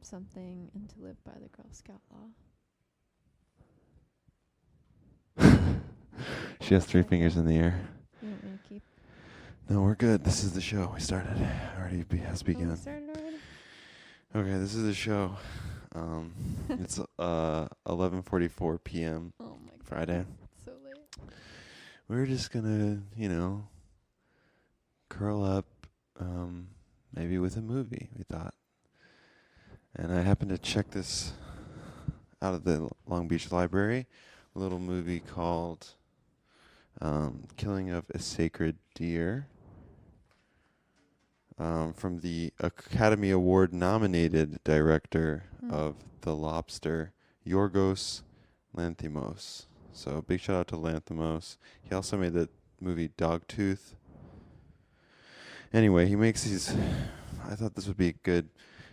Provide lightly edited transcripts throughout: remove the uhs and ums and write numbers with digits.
something and to live by the Girl Scout law. She has three fingers in the air. You want me to keep? No, we're good. This is the show. We started. Has begun. Oh, we started already? Okay, this is the show. It's 11:44 p.m. Oh my god. Friday. It's so late. We're just gonna, curl up, maybe with a movie, we thought. And I happened to check this out of the Long Beach Library, a little movie called Killing of a Sacred Deer, from the Academy Award nominated director of The Lobster, Yorgos Lanthimos. So big shout out to Lanthimos. He also made the movie Dogtooth. Anyway, he makes these. I thought this would be good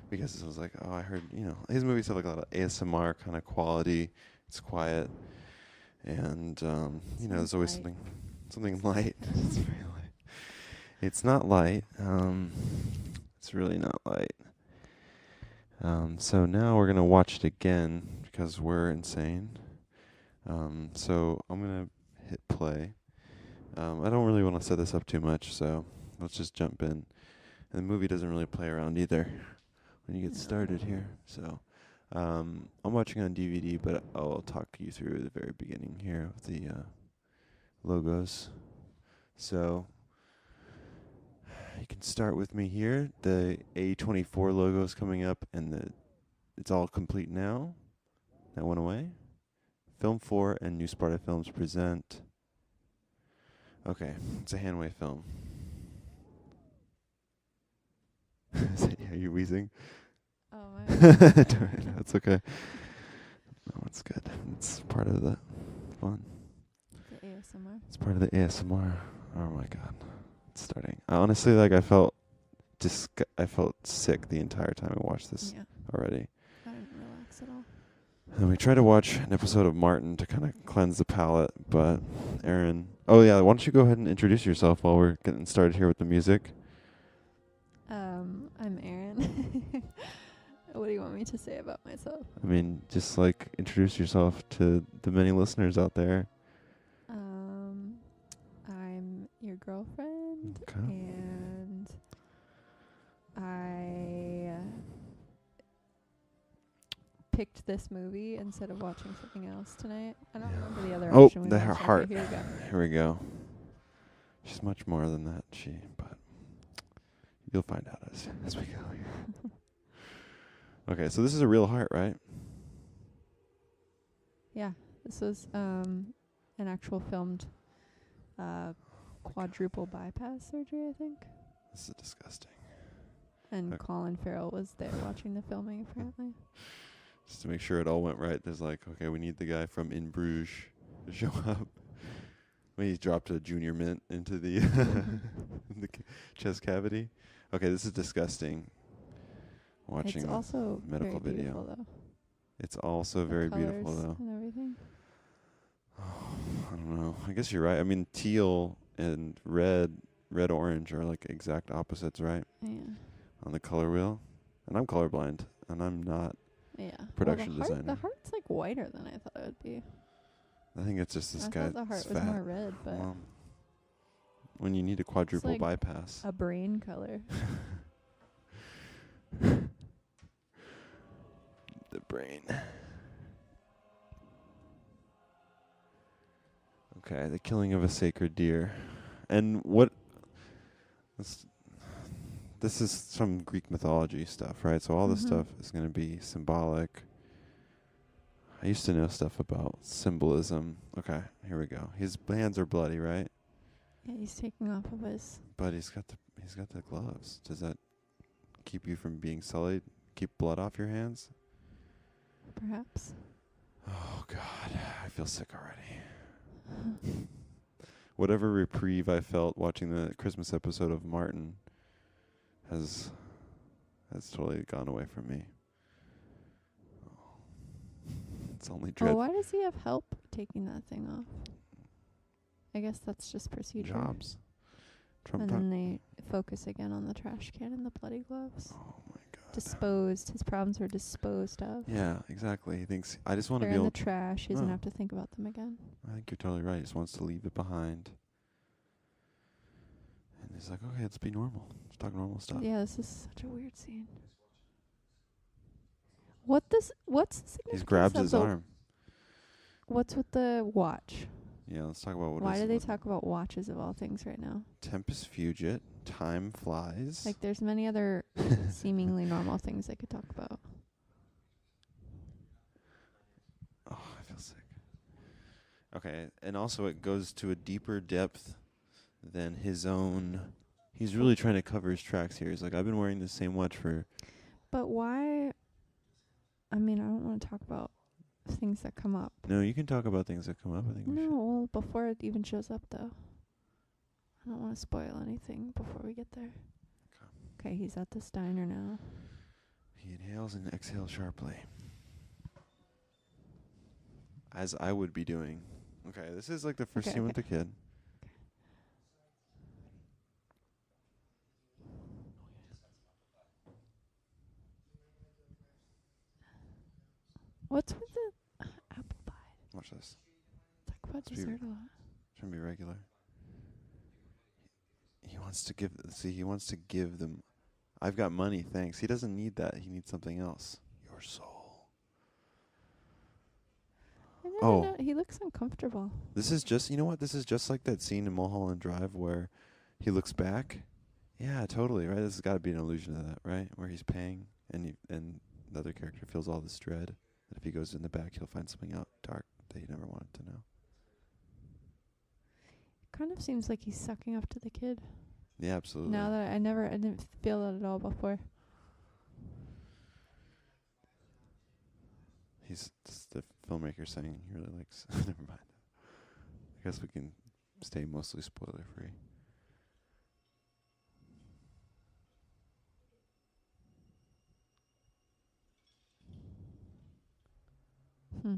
because I was like, I heard, his movies have like a lot of ASMR kind of quality. It's quiet, and there's always light. something light. It's very light. It's not light. It's really not light. So now we're gonna watch it again because we're insane. So I'm gonna hit play. I don't really want to set this up too much, so let's just jump in. And the movie doesn't really play around either when you get started here. So I'm watching on DVD, but I'll talk you through the very beginning here with the logos. So you can start with me here. The A24 logo is coming up, and it's all complete now. That went away. Film 4 and New Sparta Films present. Okay, it's a Hanway film. Are you wheezing? Oh, my That's okay. No, it's good. It's part of the fun. The ASMR. It's part of the ASMR. Oh my god. It's starting. Honestly, I felt sick the entire time I watched this already. I didn't relax at all. And we tried to watch an episode of Martin to kind of cleanse the palate, but Erin... Oh yeah, why don't you go ahead and introduce yourself while we're getting started here with the music? I'm Erin. What do you want me to say about myself? I mean, just introduce yourself to the many listeners out there. I'm your girlfriend, Okay. and I picked this movie instead of watching something else tonight. I don't remember the other option. Oh, her heart. Here we go. Here we go. She's much more than that, but you'll find out as we go here. Okay, so this is a real heart, right? Yeah, this was an actual filmed quadruple bypass surgery, I think. This is disgusting. And Colin Farrell was there watching the filming, apparently. Just to make sure it all went right, there's okay, we need the guy from In Bruges to show up. When he dropped a junior mint into the, the chest cavity. Okay, this is disgusting. Watching it's also medical very video. Beautiful, though. It's also very beautiful, though. And everything. Oh, I don't know. I guess you're right. I mean, teal and red orange are exact opposites, right? Yeah. On the color wheel. And I'm colorblind, and I'm not production designer. The heart's whiter than I thought it would be. I think it's just this guy. I thought the heart was more red, but when you need a quadruple bypass. A brain color. The brain. Okay, the killing of a sacred deer. And what... This is some Greek mythology stuff, right? So all this stuff is going to be symbolic. I used to know stuff about symbolism. Okay, here we go. His hands are bloody, right? Yeah, he's taking off of his... But he's got the gloves. Does that keep you from being sullied? Keep blood off your hands? Perhaps. Oh, God. I feel sick already. Whatever reprieve I felt watching the Christmas episode of Martin has totally gone away from me. It's only dreadful. why does he have help taking that thing off? I guess that's just procedure. Jobs. And then they focus again on the trash can and the bloody gloves. Oh, my God. disposed. His problems were disposed of. Yeah, exactly. He thinks, I just want to They're be in able. the trash. He doesn't have to think about them again. I think you're totally right. He just wants to leave it behind. And he's like, okay, let's be normal. Let's talk normal stuff. Yeah, this is such a weird scene. What's the significance He grabs of his the arm. What's with the watch? Yeah, let's talk about Why do they talk about watches of all things right now? Tempus fugit. Time flies. Like, there's many other seemingly normal things they could talk about. Oh, I feel sick. Okay, and also it goes to a deeper depth than his own. He's really trying to cover his tracks here. He's like, I've been wearing the same watch for. But why? I mean, I don't want to talk about things that come up. No, you can talk about things that come up. I think. No, well, before it even shows up, though. I don't want to spoil anything before we get there. Okay, he's at this diner now. He inhales and exhales sharply. As I would be doing. Okay, this is like the first scene with the kid. What's with the apple pie? Watch this. Talk about dessert a lot. Trying to be regular. He wants to give. See, he wants to give them. I've got money, thanks. He doesn't need that. He needs something else. Your soul. No, he looks uncomfortable. This is just, you know what? This is just like that scene in Mulholland Drive where he looks back. Yeah, totally, right? This has got to be an allusion to that, right? Where he's paying and the other character feels all this dread that if he goes in the back, he'll find something out dark that he never wanted to know. It kind of seems like he's sucking up to the kid. Yeah, absolutely. Now that I didn't feel that at all before. He's the filmmaker saying he really likes. Never mind. I guess we can stay mostly spoiler free. Yeah.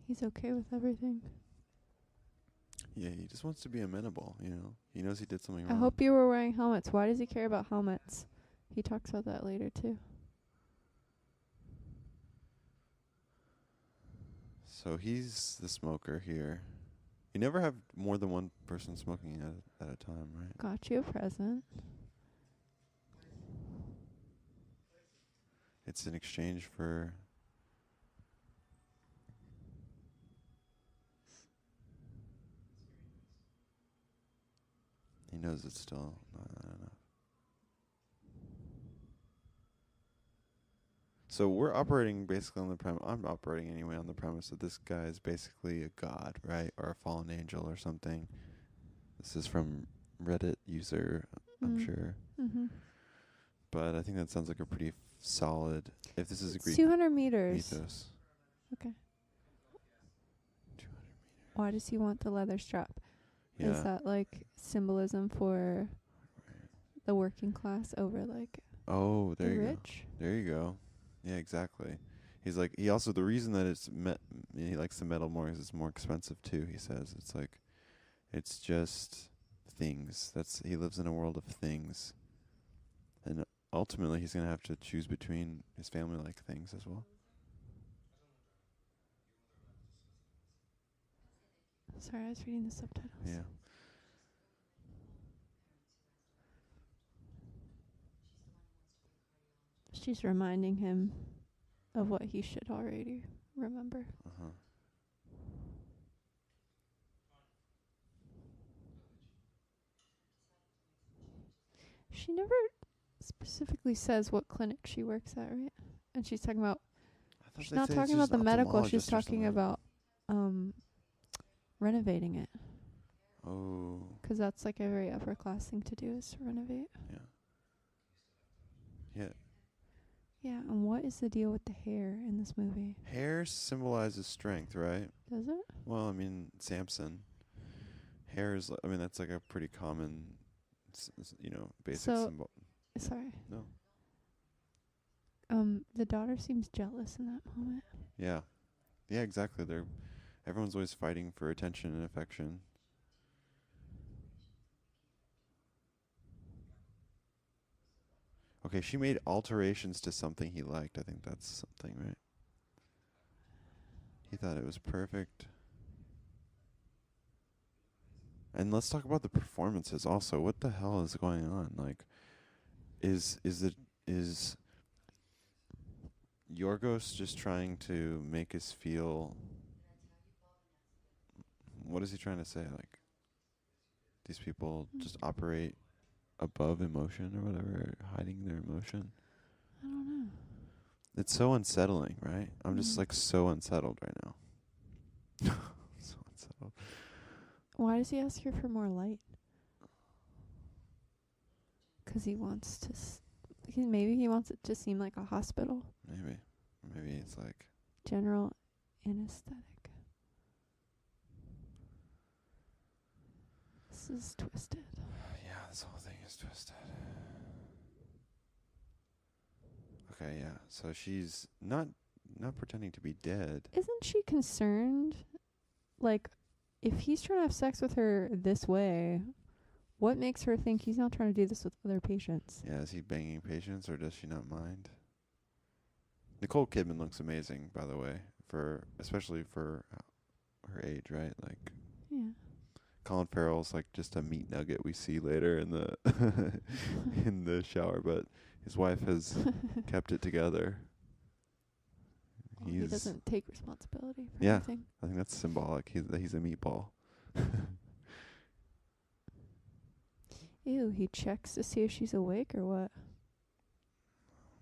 He's okay with everything. Yeah, he just wants to be amenable, you know. He knows he did something wrong. I hope you were wearing helmets. Why does he care about helmets? He talks about that later, too. So he's the smoker here. You never have more than one person smoking at a time, right? Got you a present. It's in exchange for... He knows it's still not enough. So we're operating basically on the premise. I'm operating anyway on the premise that this guy is basically a god, right? Or a fallen angel or something. This is from Reddit user, I'm sure. Mm-hmm. But I think that sounds like a pretty solid... If this is a Greek 200 meters. mythos. Okay. 200 meters. Why does he want the leather strap? Yeah. Is that like symbolism for the working class over like Oh, there the you rich? go. There you go. Yeah, exactly. He's like, he also, the reason that he likes the metal more is it's more expensive too, he says. It's like, it's just things. He lives in a world of things. And ultimately he's going to have to choose between his family-like things as well. Sorry, I was reading the subtitles. Yeah. She's reminding him of what he should already remember. Uh-huh. She never specifically says what clinic she works at, right? And she's talking about... She's not talking about the medical. She's talking about renovating it. Oh. 'Cause that's like a very upper class thing to do, is to renovate. Yeah. Yeah. Yeah, and what is the deal with the hair in this movie? Hair symbolizes strength, right? Does it? Well, I mean, Samson. Hair is, I mean, that's like a pretty common, basic symbol. Sorry. No. The daughter seems jealous in that moment. Yeah. Yeah, exactly. Everyone's always fighting for attention and affection. Okay, she made alterations to something he liked. I think that's something, right? He thought it was perfect. And let's talk about the performances also. What the hell is going on? Like, is Yorgos just trying to make us feel? What is he trying to say? Like, these people just operate above emotion or whatever, hiding their emotion. I don't know. It's so unsettling, right? I'm just like so unsettled right now. So unsettled. Why does he ask her for more light? 'Cause he wants to. Maybe he wants it to seem like a hospital. Maybe it's like general anesthetic. This is twisted. Yeah, this whole thing is twisted. Okay, yeah. So she's not pretending to be dead. Isn't she concerned? Like, if he's trying to have sex with her this way, what makes her think he's not trying to do this with other patients? Yeah, is he banging patients or does she not mind? Nicole Kidman looks amazing, by the way, especially for her age, right? Like, yeah. Colin Farrell's like just a meat nugget we see later in the in the shower, but his wife has kept it together. Well, he doesn't take responsibility for yeah, anything. I think that's symbolic. He's a meatball. Ew, he checks to see if she's awake or what?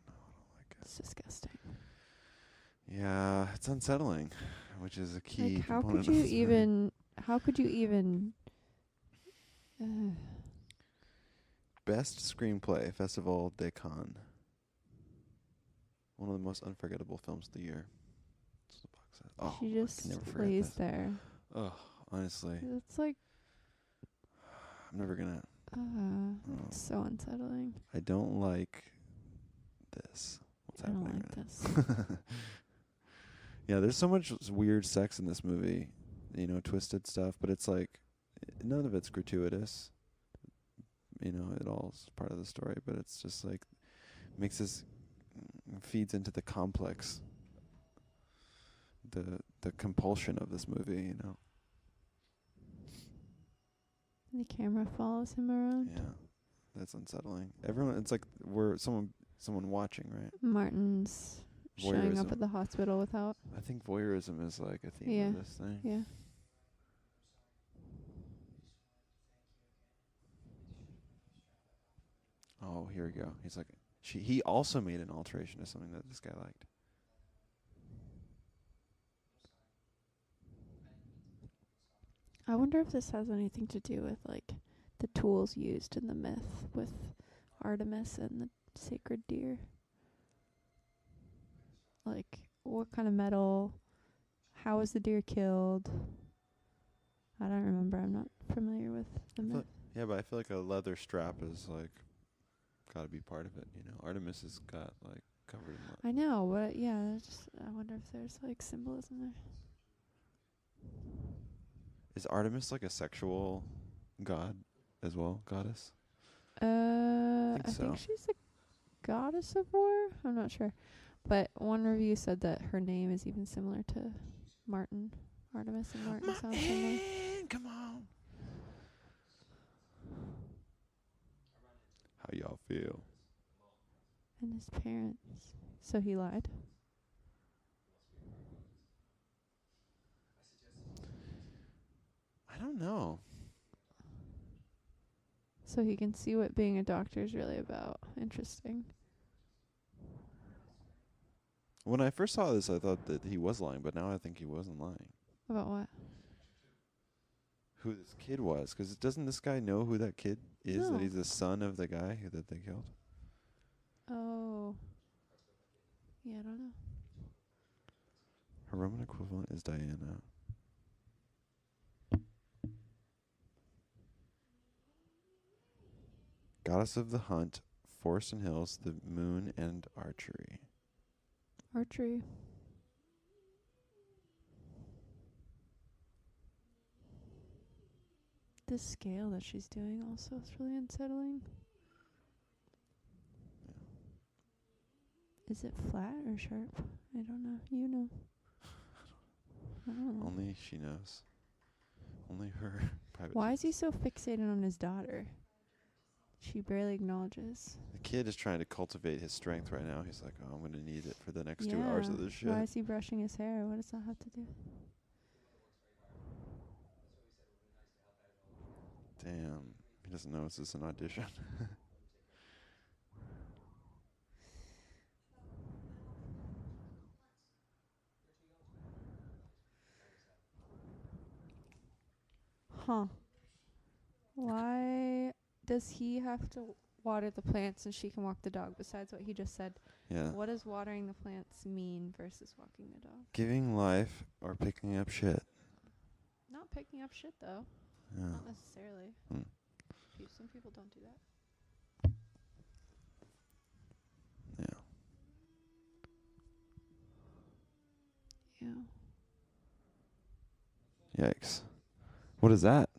No, I don't like it. It's disgusting. Yeah, it's unsettling, which is a key Like, how component could you of this even? movie. How could you even? Best screenplay, Festival de Cannes. One of the most unforgettable films of the year. That's what the box says. Oh, she just lays there. Oh, honestly, It's like. I'm never gonna. It's so unsettling. I don't like this. What's I don't happening like right this. Yeah, there's so much weird sex in this movie, twisted stuff, but it's like none of it's gratuitous. It all's part of the story, but it's just like feeds into the complex, the compulsion of this movie, The camera follows him around. Yeah, that's unsettling. It's like someone watching, right? Martin's showing up at the hospital without. I think voyeurism is like a theme of this thing. Yeah. Oh, here we go. He's like, he also made an alteration to something that this guy liked. I wonder if this has anything to do with like the tools used in the myth with Artemis and the sacred deer. Like, what kind of metal? How was the deer killed? I don't remember. I'm not familiar with the myth. Yeah, but I feel like a leather strap is like got to be part of it. Artemis has got like covered in leather. I know, but yeah, I wonder if there's like symbolism there. Is Artemis like a sexual god as well, goddess? I think she's a goddess of war. I'm not sure, but one review said that her name is even similar to Martin. Artemis and Martin sound similar. Come on. How y'all feel? And his parents. So he lied. I don't know. So he can see what being a doctor is really about. Interesting. When I first saw this, I thought that he was lying, but now I think he wasn't lying. About what? Who this kid was, because doesn't this guy know who that kid is? No. That he's the son of the guy that they killed? Oh. Yeah, I don't know. Her Roman equivalent is Diana. Goddess of the hunt, forest and hills, the moon, and archery. Archery. The scale that she's doing also is really unsettling. Is it flat or sharp? I don't know. You know. I don't know. Only she knows. Only her private. Why is he so fixated on his daughter? She barely acknowledges. The kid is trying to cultivate his strength right now. He's like, oh, I'm going to need it for the next 2 hours of this shit. Why is he brushing his hair? What does that have to do? Damn. He doesn't know this is an audition. Huh. Why does he have to water the plants and she can walk the dog, besides what he just said? Yeah. What does watering the plants mean versus walking the dog? Giving life or picking up shit. Not picking up shit, though. Yeah. Not necessarily. Some people don't do that. Yeah. Yeah. Yikes. What is that?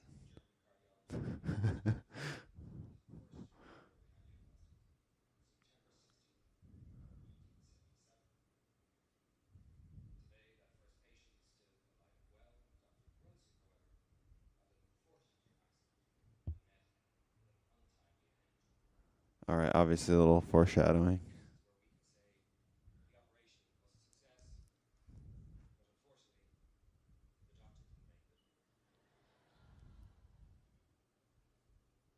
All right, obviously a little foreshadowing.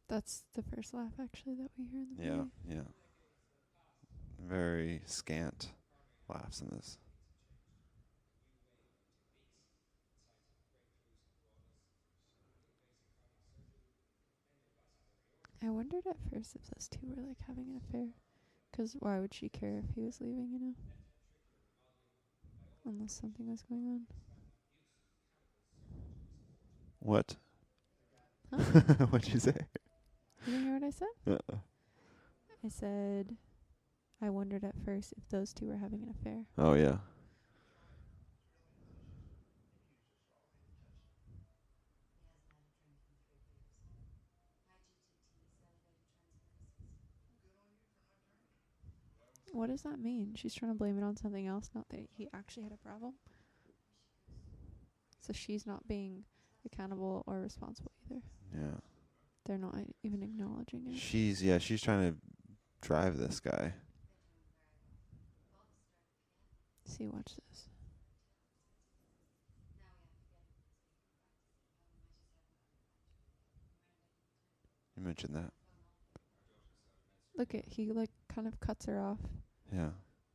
That's the first laugh, actually, that we hear in the movie. Yeah. Very scant laughs in this. I wondered at first if those two were, like, having an affair. 'Cause why would she care if he was leaving, you know? Unless something was going on. What? Huh? What'd you say? You didn't hear what I said? Uh-uh. I said, I wondered at first if those two were having an affair. Oh, yeah. What does that mean? She's trying to blame it on something else, not that he actually had a problem. So she's not being accountable or responsible either. Yeah. They're not even acknowledging it. She's trying to drive this guy. See, watch this. You mentioned that. Look at, he, like, kind of cuts her off Yeah.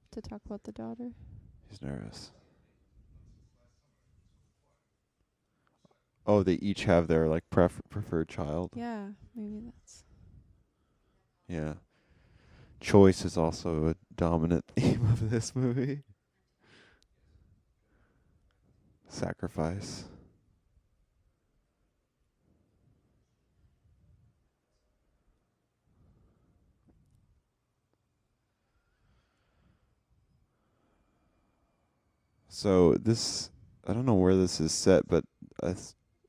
to talk about the daughter. He's nervous. Oh, they each have their, like, preferred child. Yeah, maybe that's... Yeah. Choice is also a dominant theme of this movie. Sacrifice. So this, I don't know where this is set, but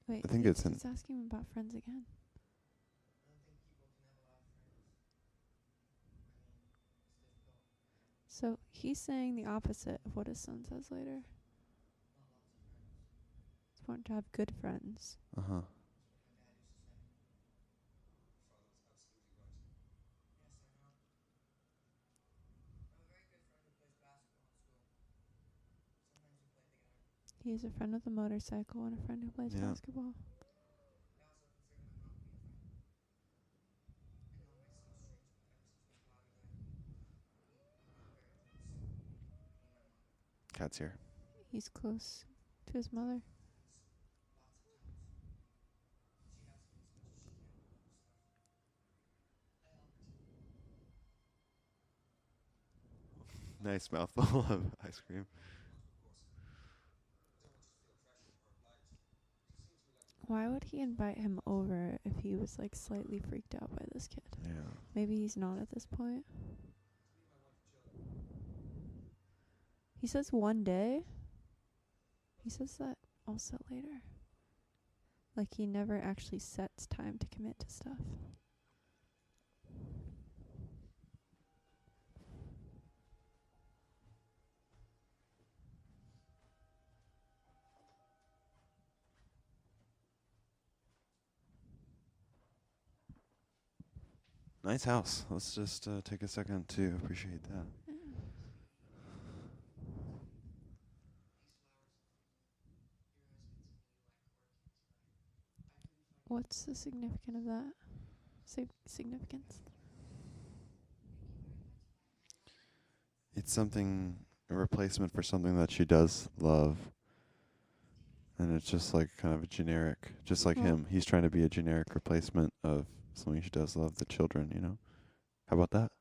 Wait, I think it's in... He's asking him about friends again. So he's saying the opposite of what his son says later. It's important to have good friends. Uh-huh. He has a friend with a motorcycle and a friend who plays basketball. Cat's here. He's close to his mother. Nice mouthful of ice cream. Why would he invite him over if he was, like, slightly freaked out by this kid? Yeah. Maybe he's not at this point. He says one day. He says that also later. Like he never actually sets time to commit to stuff. Nice house. Let's just take a second to appreciate that. Yeah. What's the significance of that? Significance? It's something, a replacement for something that she does love. And it's just like kind of a generic, just like him. He's trying to be a generic replacement of something she does love, the children, you know? How about that?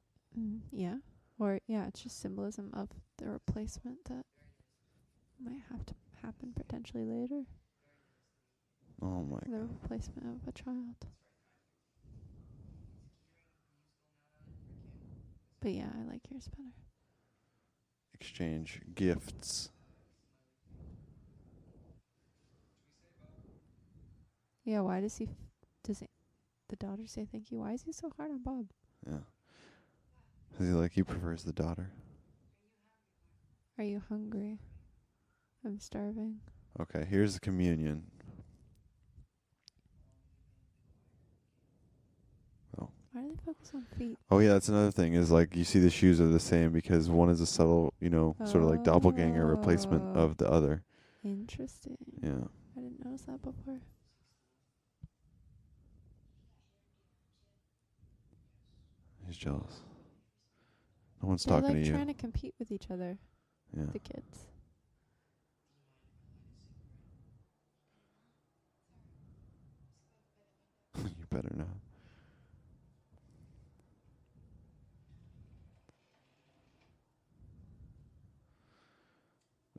Yeah. Or, yeah, it's just symbolism of the replacement that might have to happen potentially later. Oh my The God. replacement of a child. But yeah, I like yours better. Exchange gifts. Yeah, why does the daughter say thank you? Why is he so hard on Bob? Yeah. Is he like, he prefers the daughter? Are you hungry? I'm starving. Okay, here's the communion. Oh. Why do they focus on feet? Oh yeah, that's another thing, is like you see the shoes are the same because one is a subtle, you know, sort of like doppelganger replacement of the other. Interesting. Yeah. I didn't notice that before. He's jealous. No one's They're talking like to you. trying to compete with each other, Yeah. the kids. You better not.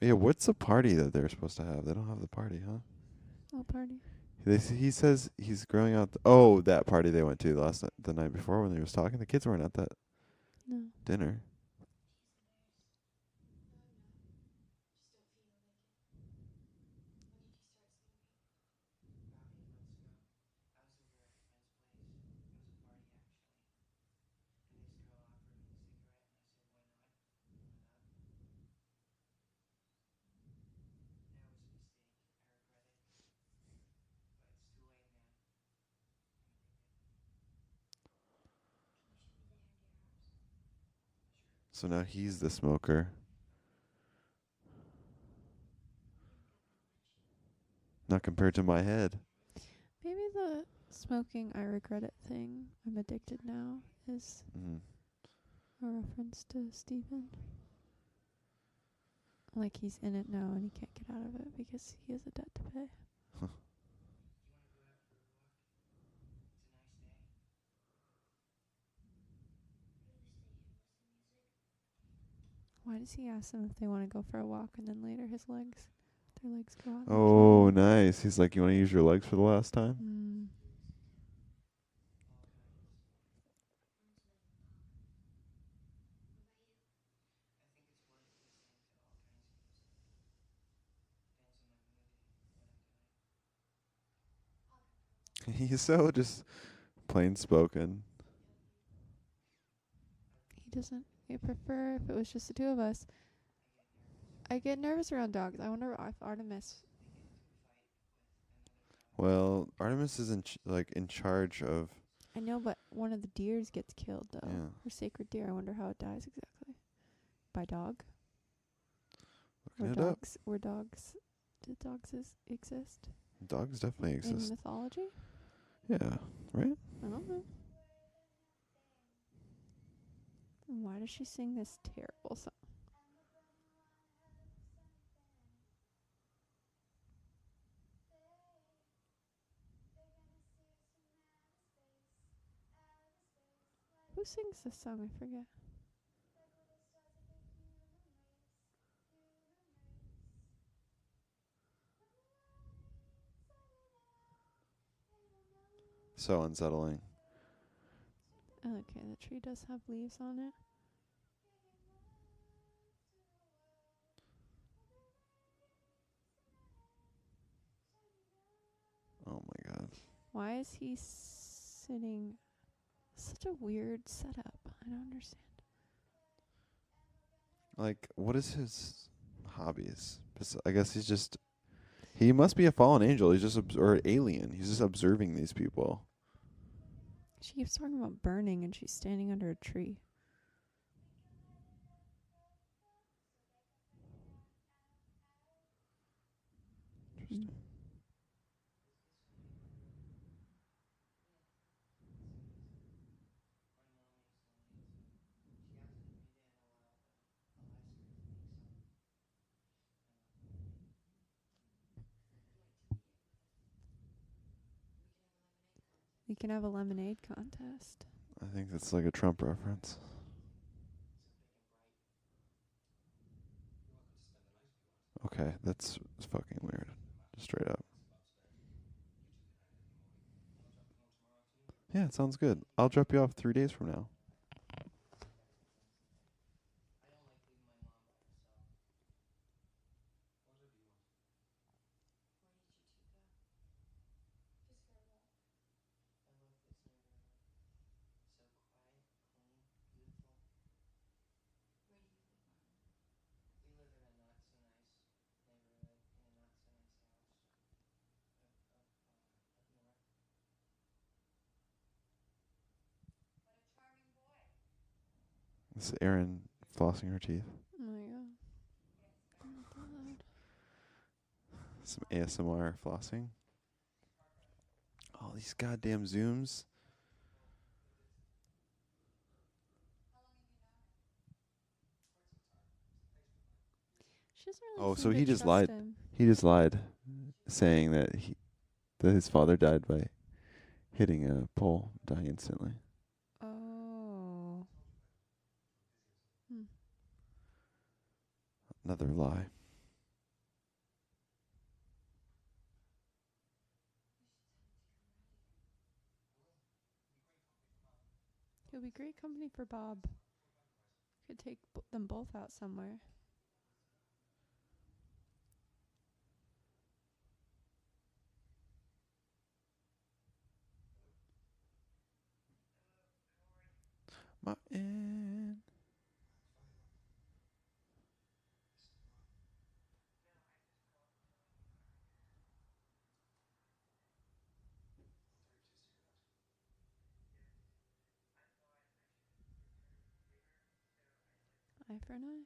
Yeah, what's the party that they're supposed to have? They don't have the party, huh? What party? He says he's growing out. That party they went to the night before when they was talking. The kids weren't at that No. dinner. So now he's the smoker. Not compared to my head. Maybe the smoking I regret it thing, I'm addicted now, is a reference to Stephen. Like he's in it now and he can't get out of it because he has a debt to pay. Why does he ask them if they want to go for a walk and then later their legs go out? Oh, nice. He's like, you want to use your legs for the last time? He's so just plain spoken. He doesn't. He'd prefer if it was just the two of us. I get nervous around dogs. I wonder if Artemis. Well, Artemis is in charge of. I know, but one of the deers gets killed though. Yeah. Her sacred deer. I wonder how it dies exactly. By dog. Looking it up. Were dogs? Did dogs exist? Dogs definitely exist. In mythology? Yeah. Right. I don't know. And why does she sing this terrible song? Who sings this song? I forget. So unsettling. Okay, the tree does have leaves on it. Why is he sitting? Such a weird setup. I don't understand. Like, what is his hobbies? I guess he must be a fallen angel. He's just, or alien. He's just observing these people. She keeps talking about burning and she's standing under a tree. Mm. We can have a lemonade contest. I think that's like a Trump reference. Okay, that's fucking weird. Straight up. Yeah, it sounds good. I'll drop you off 3 days from now. This is Erin flossing her teeth. Oh my god. Not that loud. Some ASMR flossing. All these goddamn Zooms. She doesn't really So seem he to just trust lied. him. He just lied, saying that his father died by hitting a pole, dying instantly. Oh. Another lie. He'll be great company for Bob. Could take them both out somewhere. Martin. Eye for an eye.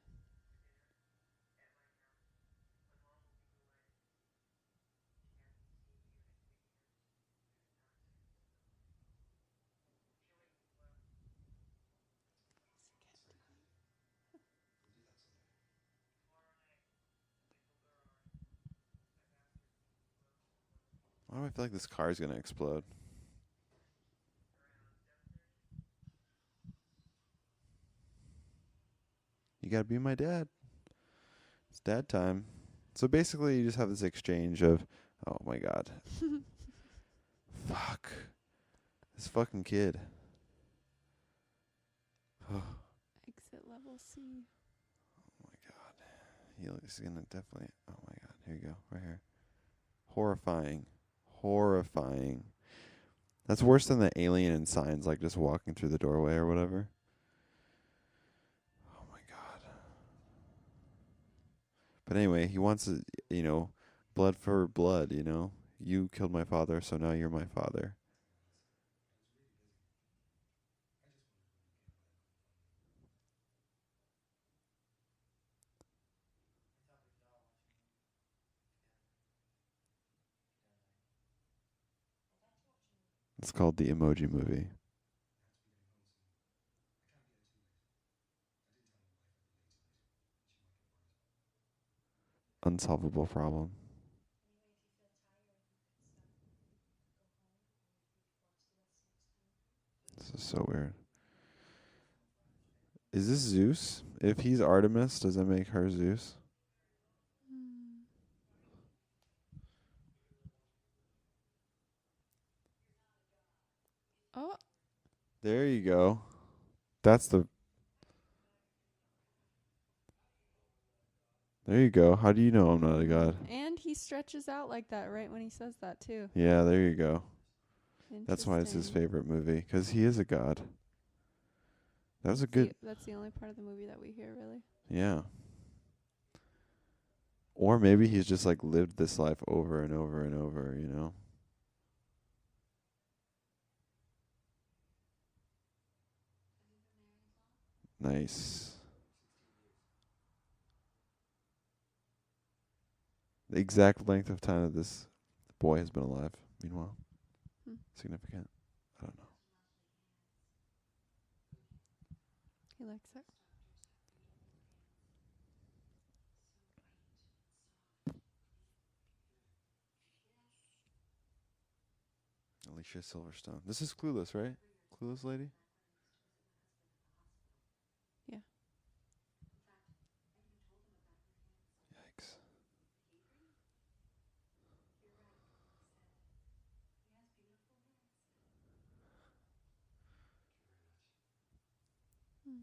Why do I feel like this car is gonna explode? You gotta be my dad. It's dad time. So basically, you just have this exchange of, oh my god, fuck, this fucking kid. Oh Exit level C. my god, he's gonna definitely. Oh my god, here you go, right here. Horrifying, horrifying. That's worse than the alien in Signs, like just walking through the doorway or whatever. Oh my god. But anyway, he wants blood for blood. You killed my father, so now you're my father. It's called the Emoji Movie. Unsolvable problem. This is so weird. Is this Zeus? If he's Artemis, does that make her Zeus? Mm. Oh. There you go. That's the. There you go. How do you know I'm not a god? And he stretches out like that right when he says that too. Yeah, there you go. That's why it's his Interesting. favorite movie, 'cause he is a god. That was a good, That's the only part of the movie that we hear, really. yeah. Or maybe he's just like lived this life over and over and over, you know? Nice. The exact length of time that this boy has been alive, meanwhile. Hmm. Significant. I don't know. He likes it. Alicia Silverstone. This is Clueless, right? Clueless lady? Yeah. Yikes. Hmm.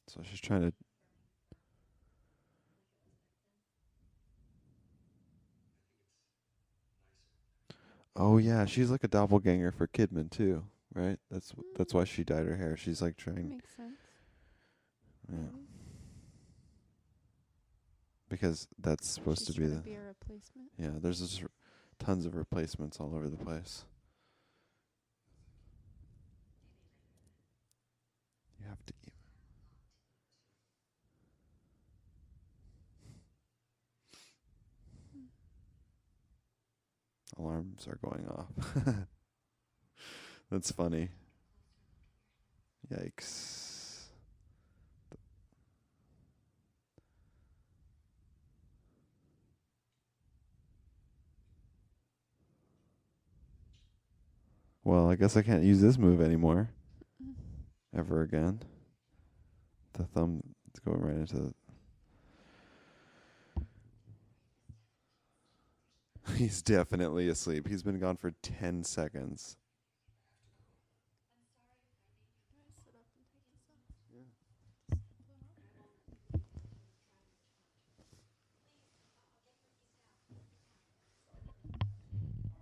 So she's trying to. Oh yeah, she's like a doppelganger for Kidman too, right? That's why she dyed her hair. She's like trying. Makes sense. Yeah. Maybe. Because that's supposed She's to be trying to the. be a replacement. Yeah, there's just tons of replacements all over the place. You have to eat. Hmm. Alarms are going off. That's funny. Yikes. Well, I guess I can't use this move anymore. Mm. Ever again. The thumb is going right into the. He's definitely asleep. He's been gone for 10 seconds. Can I sit up and take this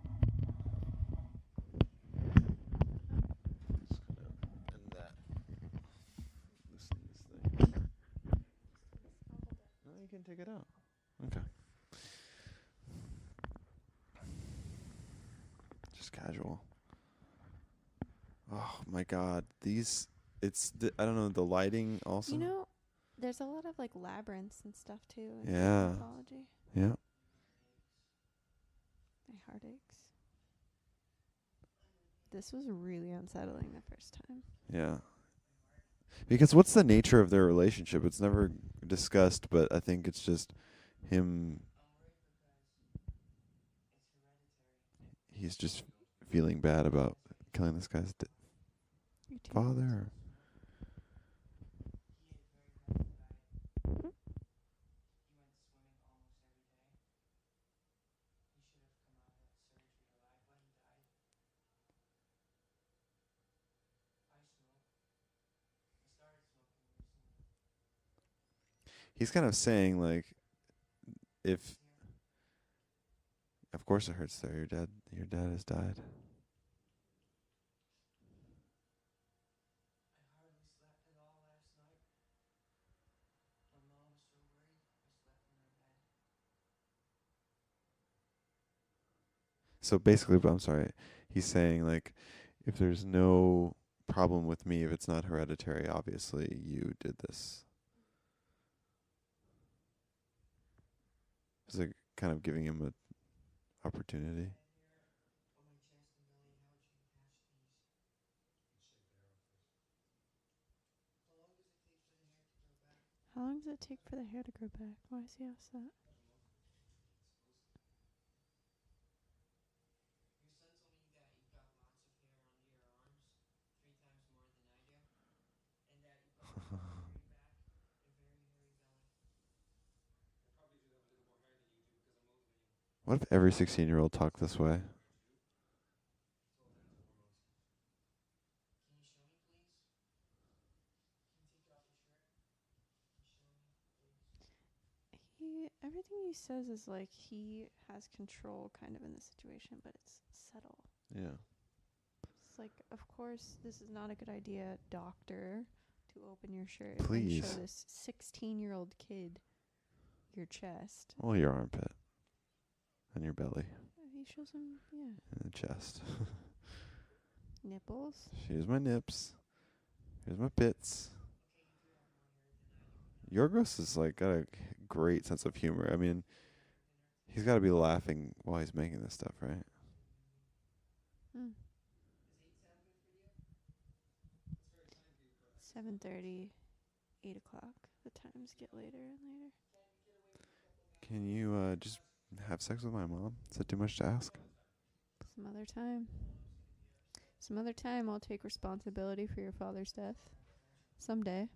off? And that. Loosen this thing. No, you can take it out. Okay. Just casual. Oh my god. I don't know, the lighting also. You know, there's a lot of like labyrinths and stuff too in Yeah. mythology. Yeah. My heart aches. This was really unsettling the first time. Yeah. Because what's the nature of their relationship? It's never discussed, but I think it's just him. He's just feeling bad about killing this guy's father. He's kind of saying like, if of course it hurts there. Your dad has died. So basically, I'm sorry. He's saying like, if there's no problem with me, if it's not hereditary, obviously you did this. It's like kind of giving him an opportunity. How long does it take for the hair to grow back? Why is he asked that? What if every 16-year-old talked this way? everything he says is like he has control kind of in the situation, but it's subtle. Yeah. It's like, of course, this is not a good idea, doctor, to open your shirt Please. and show this 16-year-old kid your chest. Well, your armpit. And your belly. He shows him, yeah. And the chest. Nipples. Here's my nips. Here's my pits. Yorgos is like got a great sense of humor. I mean, he's got to be laughing while he's making this stuff, right? 7:30, 8 o'clock. The times get later and later. Can you just have sex with my mom? Is that too much to ask? Some other time. Some other time I'll take responsibility for your father's death. Someday.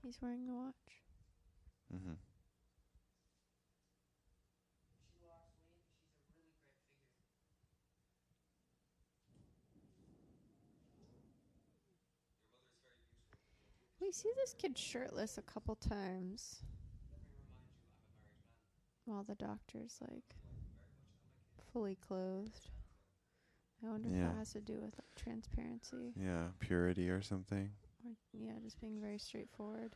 He's wearing the watch. Mm-hmm. We see this kid shirtless a couple times. While the doctor's like fully clothed. I wonder if that has to do with like, transparency. Yeah, purity or something. Or, yeah, just being very straightforward.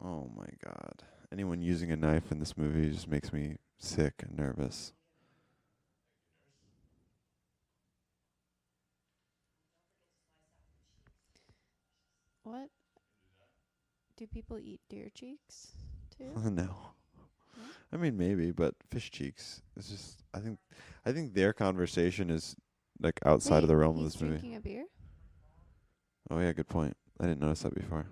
Oh my God. Anyone using a knife in this movie just makes me sick and nervous. What? Do people eat deer cheeks too? No. No? I mean maybe, but fish cheeks. It's just I think their conversation is like outside of the realm of this movie. He's drinking a beer? Oh yeah, good point. I didn't notice that before.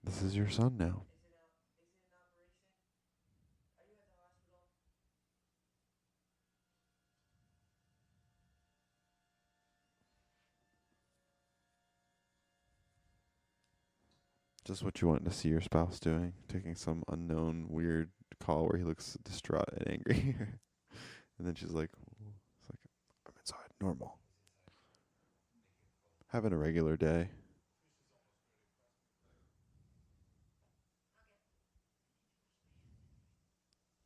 This is your son now. Just what you want to see your spouse doing, taking some unknown weird call where he looks distraught and angry. And then she's like, it's like, I'm inside, normal. Having a regular day.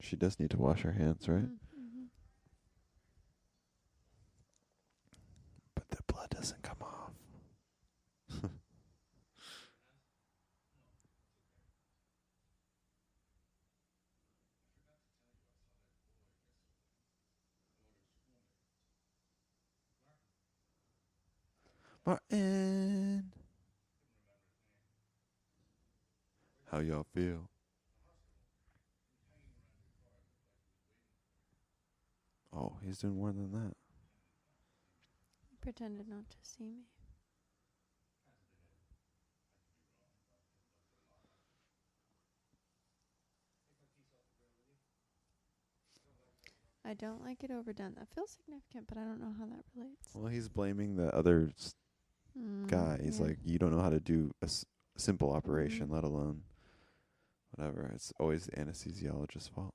She does need to wash her hands, right? Mm-hmm. But the blood doesn't come off. Martin! How y'all feel? Oh, he's doing more than that. He pretended not to see me. I don't like it overdone. That feels significant, but I don't know how that relates. Well, he's blaming the other guy. He's like, you don't know how to do a simple operation, let alone whatever. It's always the anesthesiologist's fault.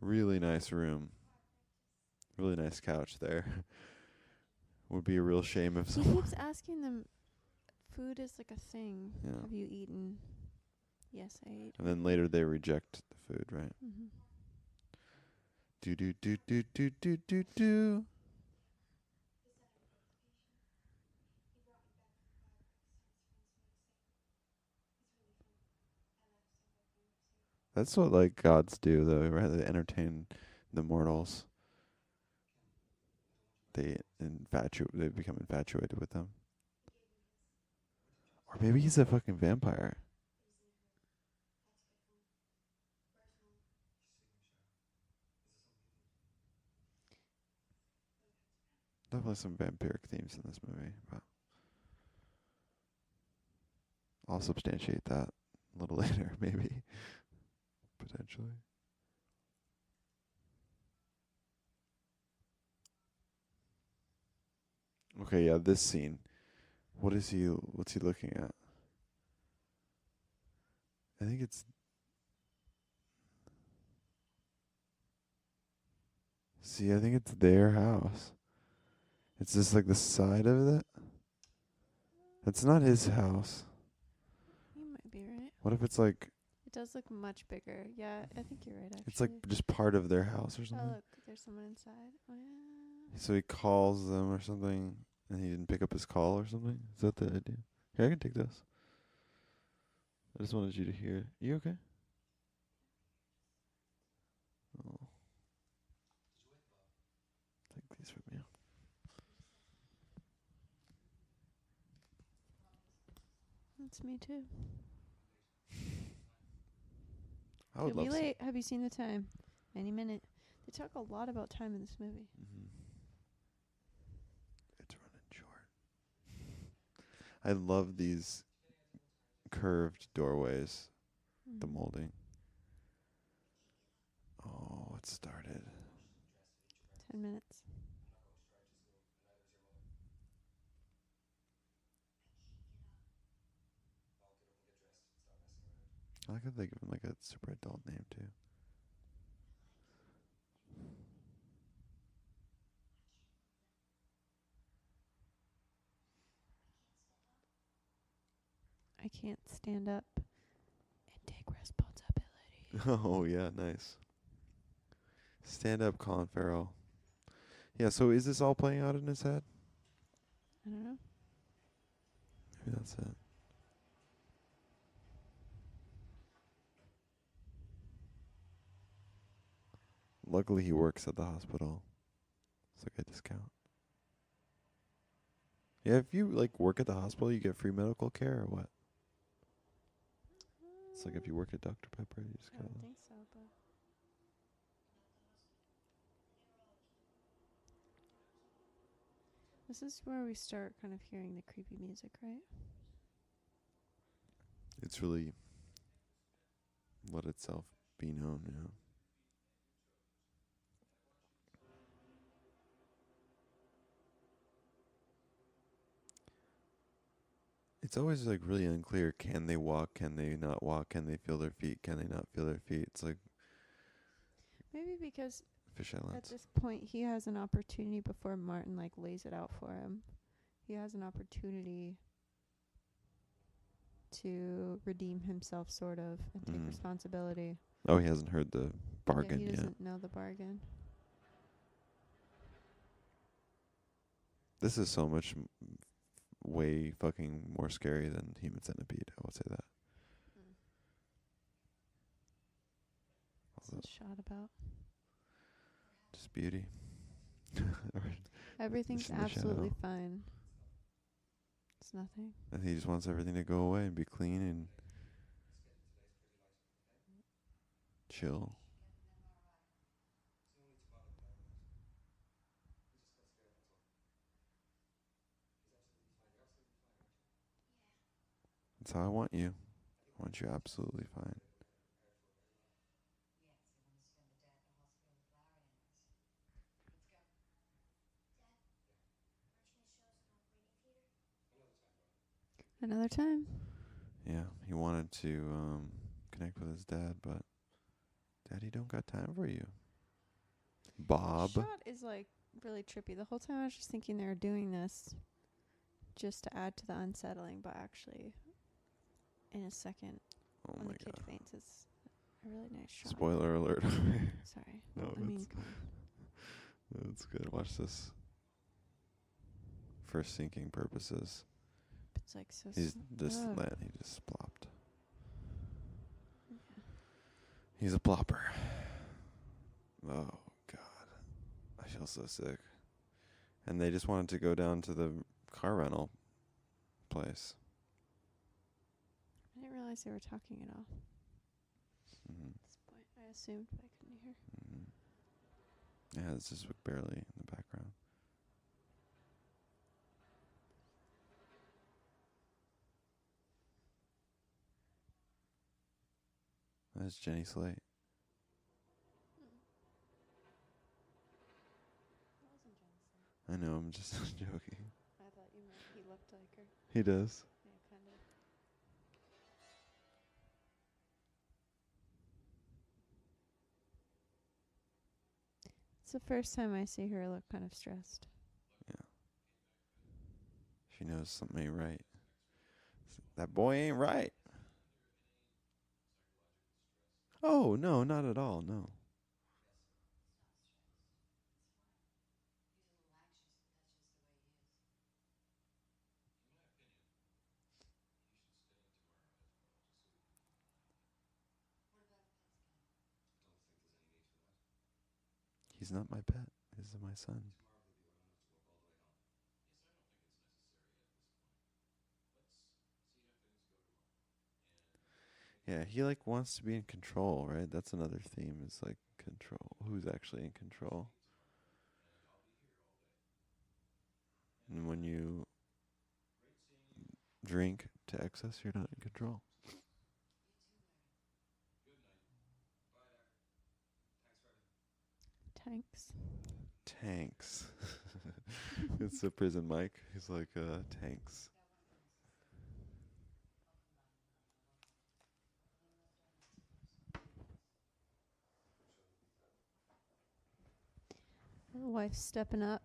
Really nice room. Really nice couch there. Would be a real shame if He someone... keeps asking them, food is like a thing. Yeah. Have you eaten? Yes, I ate. And then later they reject the food, right? Mm-hmm. Do do do do do do do do. That's what like gods do, though. Right? They entertain the mortals. They become infatuated with them. Or maybe he's a fucking vampire. Definitely some vampiric themes in this movie, but I'll substantiate that a little later, maybe. Potentially. Okay, yeah, this scene. What's he looking at? I think it's I think it's their house. It's just like the side of it. It's not his house. You might be right. What if it's like It does look much bigger. Yeah, I think you're right, actually. it's like just part of their house or Oh, something? look, there's someone inside. Oh, yeah. So he calls them or something, and he didn't pick up his call or something? Is that the idea? Here, I can take this. I just wanted you to hear it. You okay? Oh. Take these from you. That's me, too. I would love Could be late. Have you seen the time? Any minute. They talk a lot about time in this movie. Mm-hmm. It's running short. I love these curved doorways, the molding. Oh, it started. 10 minutes. I like how they give him like a super adult name too. I can't stand up and take responsibility. Oh yeah, nice. Stand up, Colin Farrell. Yeah, so is this all playing out in his head? I don't know. Maybe that's it. Luckily, he works at the hospital. It's like a discount. Yeah, if you like work at the hospital, you get free medical care or what? It's like if you work at Dr. Pepper, you just I get. don't think so, but this is where we start kind of hearing the creepy music, right? It's really let itself be known, you know. It's always like really unclear. Can they walk? Can they not walk? Can they feel their feet? Can they not feel their feet? It's like Maybe because fisheye lens. at this point he has an opportunity before Martin like lays it out for him. He has an opportunity to redeem himself, sort of, and take responsibility. Oh, he hasn't heard the bargain He yet. doesn't know the bargain. This is so much way fucking more scary than Human Centipede. I would say that. What's this shot about? Just beauty. Everything's absolutely fine. It's nothing. And he just wants everything to go away and be clean and chill. That's how I want you. I want you absolutely fine. Another time. Yeah, he wanted to connect with his dad, but Daddy don't got time for you. Bob. The shot is like really trippy. The whole time I was just thinking they were doing this just to add to the unsettling, but actually, in a second, Oh when my the kid god. faints, it's a really nice shot. Spoiler alert. Sorry. No, Well, I mean, that's good. Watch this. For syncing purposes. it's like so. He just plopped. Yeah. He's a plopper. Oh God, I feel so sick. And they just wanted to go down to the car rental place. I didn't realize they were talking at all. Mm-hmm. At this point, I assumed, but I couldn't hear. Mm-hmm. Yeah, it's just barely in the background. That's Jenny Slate. That wasn't Jenny Slate. I know, I'm just joking. I thought you meant he looked like her. He does. Yeah, kind of. It's the first time I see her look kind of stressed. Yeah. She knows something ain't right. That boy ain't right. Oh, no, not at all, no. He's not my pet. This is my son. Yeah, he like wants to be in control, right? That's another theme is like control. Who's actually in control? And when you drink to excess, you're not in control. Tanks. Tanks. It's the prison mic. He's like, tanks. The wife's stepping up,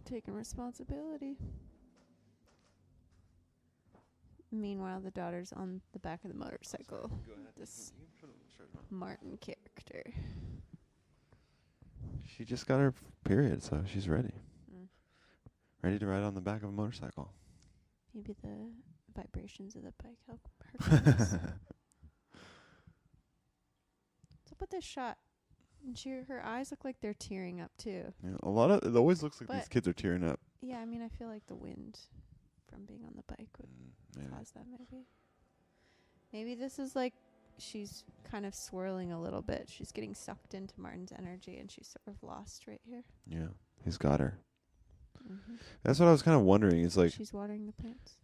taking responsibility. Meanwhile, the daughter's on the back of the motorcycle. Go ahead. This Martin character. She just got her period, so she's ready. Mm. Ready to ride on the back of a motorcycle. Maybe the vibrations of the bike help her. What's up with this shot? And her eyes look like they're tearing up too. Yeah, it always looks like these kids are tearing up. Yeah, I mean, I feel like the wind from being on the bike would cause that maybe. Maybe this is like she's kind of swirling a little bit. She's getting sucked into Martin's energy and she's sort of lost right here. Yeah, he's got her. Mm-hmm. That's what I was kind of wondering. Is like, she's watering the plants.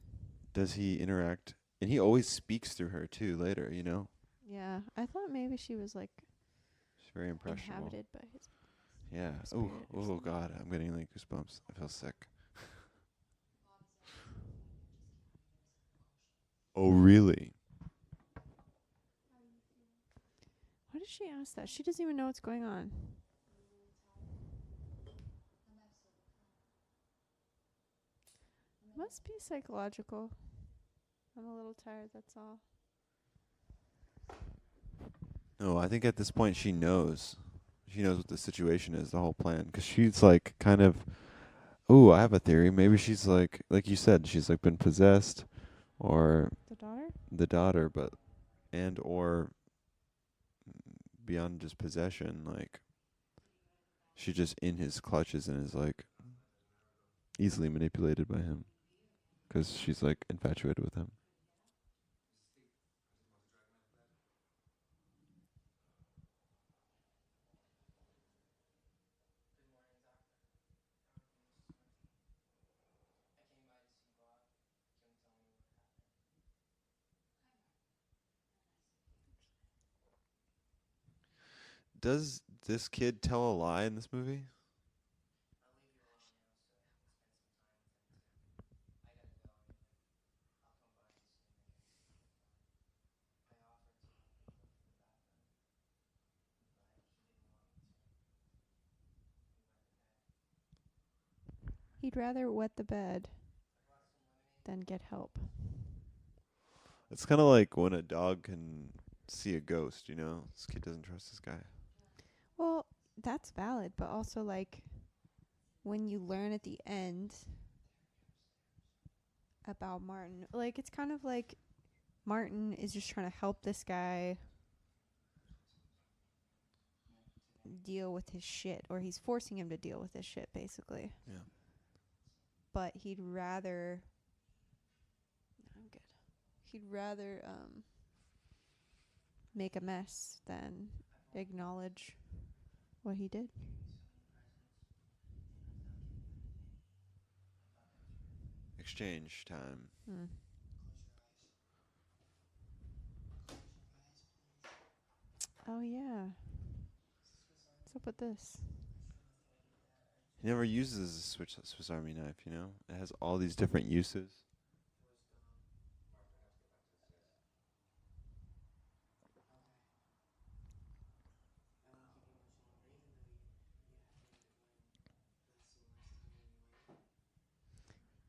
Does he interact? And he always speaks through her too later, you know? Yeah, I thought maybe she was like she's very impressionable. Inhabited by his. Yeah. Oh God, I'm getting like goosebumps. I feel sick. Oh really? Why did she ask that? She doesn't even know what's going on. Must be psychological. I'm a little tired, that's all. No, I think at this point she knows. She knows what the situation is, the whole plan. Because she's like kind of, ooh, I have a theory. Maybe she's like you said, she's like been possessed. Or the daughter? The daughter, or beyond just possession, like she's just in his clutches and is like easily manipulated by him. Because she's like infatuated with him. Does this kid tell a lie in this movie? He'd rather wet the bed than get help. It's kind of like when a dog can see a ghost, you know? This kid doesn't trust this guy. Well, that's valid, but also, like, when you learn at the end about Martin, like, it's kind of like Martin is just trying to help this guy deal with his shit, or he's forcing him to deal with his shit, basically. Yeah. But he'd rather... I'm good. He'd rather make a mess than acknowledge what he did. Exchange time. Oh, yeah. What's up with this? He never uses a Swiss Army knife, you know? It has all these different uses.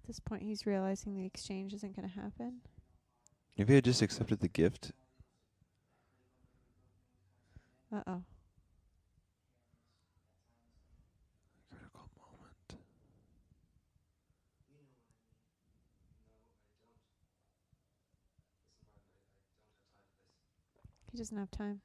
At this point, he's realizing the exchange isn't going to happen. If he had just accepted the gift. Uh-oh. Critical moment. He doesn't have time.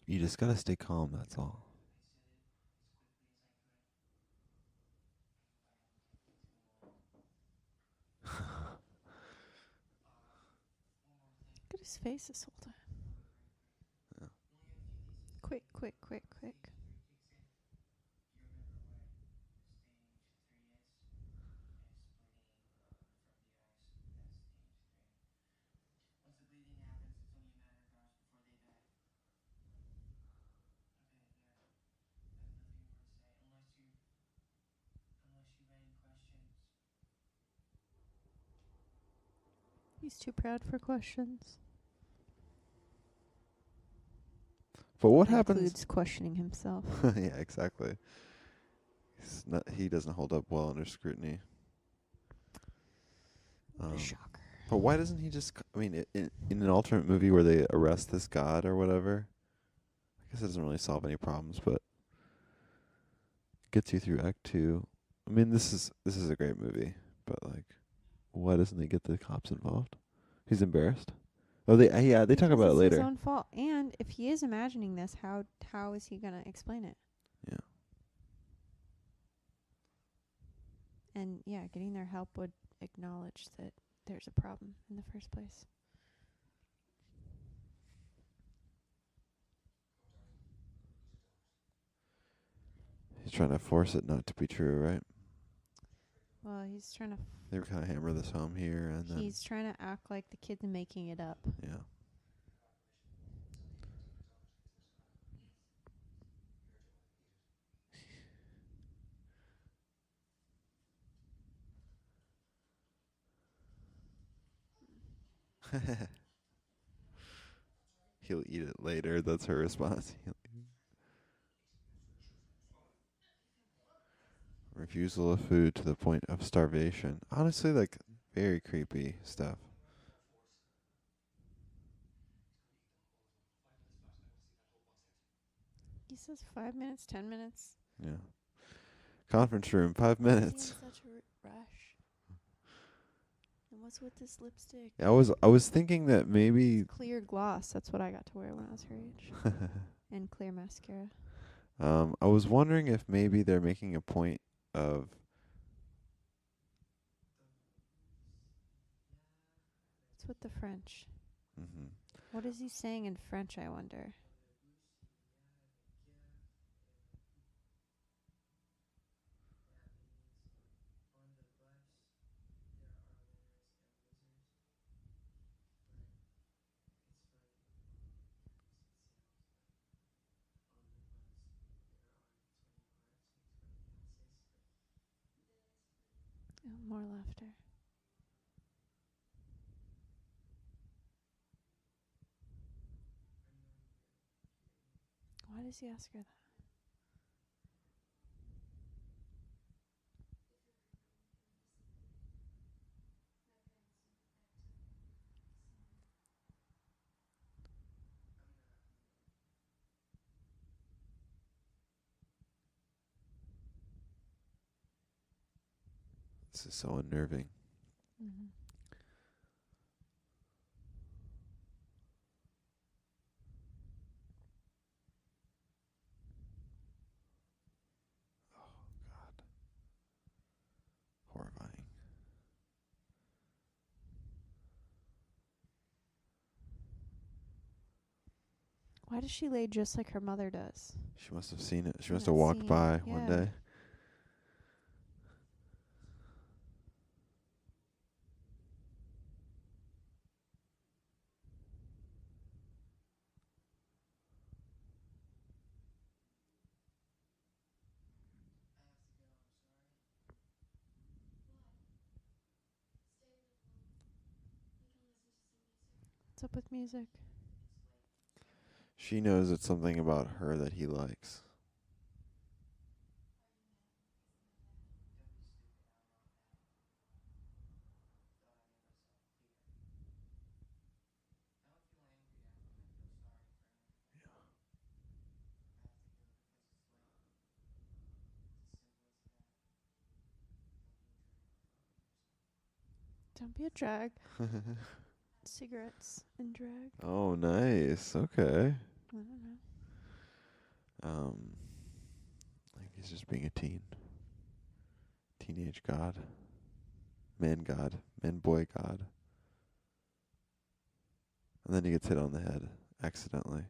You just gotta stay calm, that's all. Look at his face this whole time. Yeah. Quick, quick, quick, quick. He's too proud for questions. But what That happens? includes questioning himself. Yeah, exactly. He doesn't hold up well under scrutiny. What a shocker. But why doesn't he just... I mean, in an alternate movie where they arrest this god or whatever, I guess it doesn't really solve any problems, but gets you through Act 2. I mean, this is a great movie, but, like, why doesn't he get the cops involved? He's embarrassed. Oh, they talk about it later. It's his own fault. And if he is imagining this, how is he going to explain it? Yeah. And, yeah, getting their help would acknowledge that there's a problem in the first place. He's trying to force it not to be true, right? Well, he's trying to... They were kind of hammer this home here, and then... He's trying to act like the kid's making it up. Yeah. He'll eat it later. That's her response. Refusal of food to the point of starvation. Honestly, like, very creepy stuff. He says 5 minutes, 10 minutes. Yeah. Conference room, 5 minutes. Such a rush. And what's with this lipstick? I was thinking that maybe... Clear gloss. That's what I got to wear when I was her age. And clear mascara. I was wondering if maybe they're making a point of... What's with the French? Mm-hmm. What is he saying in French, I wonder? more laughter. Why does he ask her that? This is so unnerving. Mm-hmm. God. Horrifying. Why does she lay just like her mother does? She must have seen it. She In must that have walked scene, by one yeah. day. What's up with music? She knows it's something about her that he likes. Don't be a drag. Cigarettes and drag. Oh, nice. Okay. I don't know. I think he's just being a teen. Teenage god. Man god. Man boy god. And then he gets hit on the head accidentally.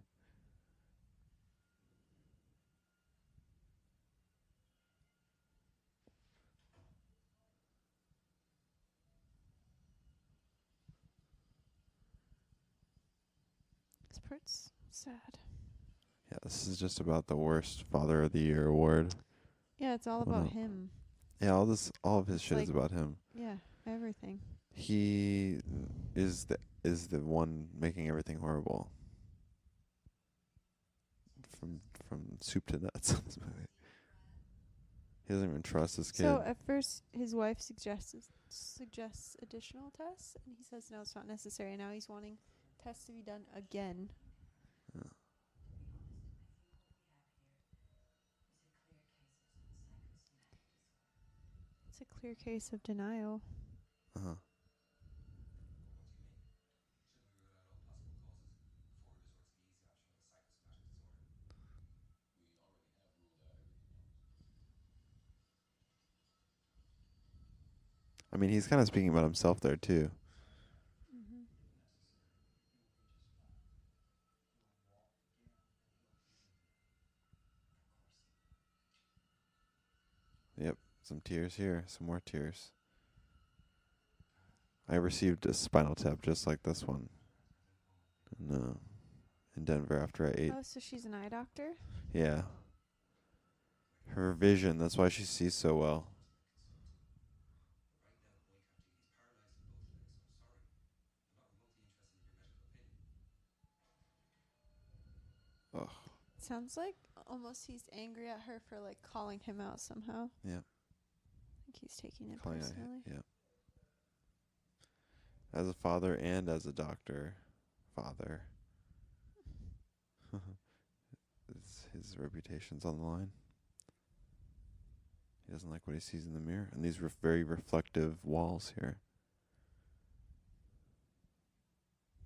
This part's sad. Yeah, this is just about the worst Father of the Year award. Yeah, it's all about him. Yeah, all of his It's shit is like- about him. Yeah, everything. He is the one making everything horrible. From soup to nuts in this movie. He doesn't even trust his kid. So at first, his wife suggests additional tests, and he says no, it's not necessary. Now he's wanting tests to be done again. Yeah. It's a clear case of denial. Uh-huh. I mean, he's kind of speaking about himself there, too. Mm-hmm. Yep. Some tears here. Some more tears. I received a spinal tap just like this one. In Denver after I ate. Oh, so she's an eye doctor? Yeah. Her vision, that's why she sees so well. Ugh. Sounds like almost he's angry at her for like calling him out somehow. Yeah. I think he's taking it Calling personally. yeah. As a father and as a doctor. Father. His reputation's on the line. He doesn't like what he sees in the mirror. And these very reflective walls here.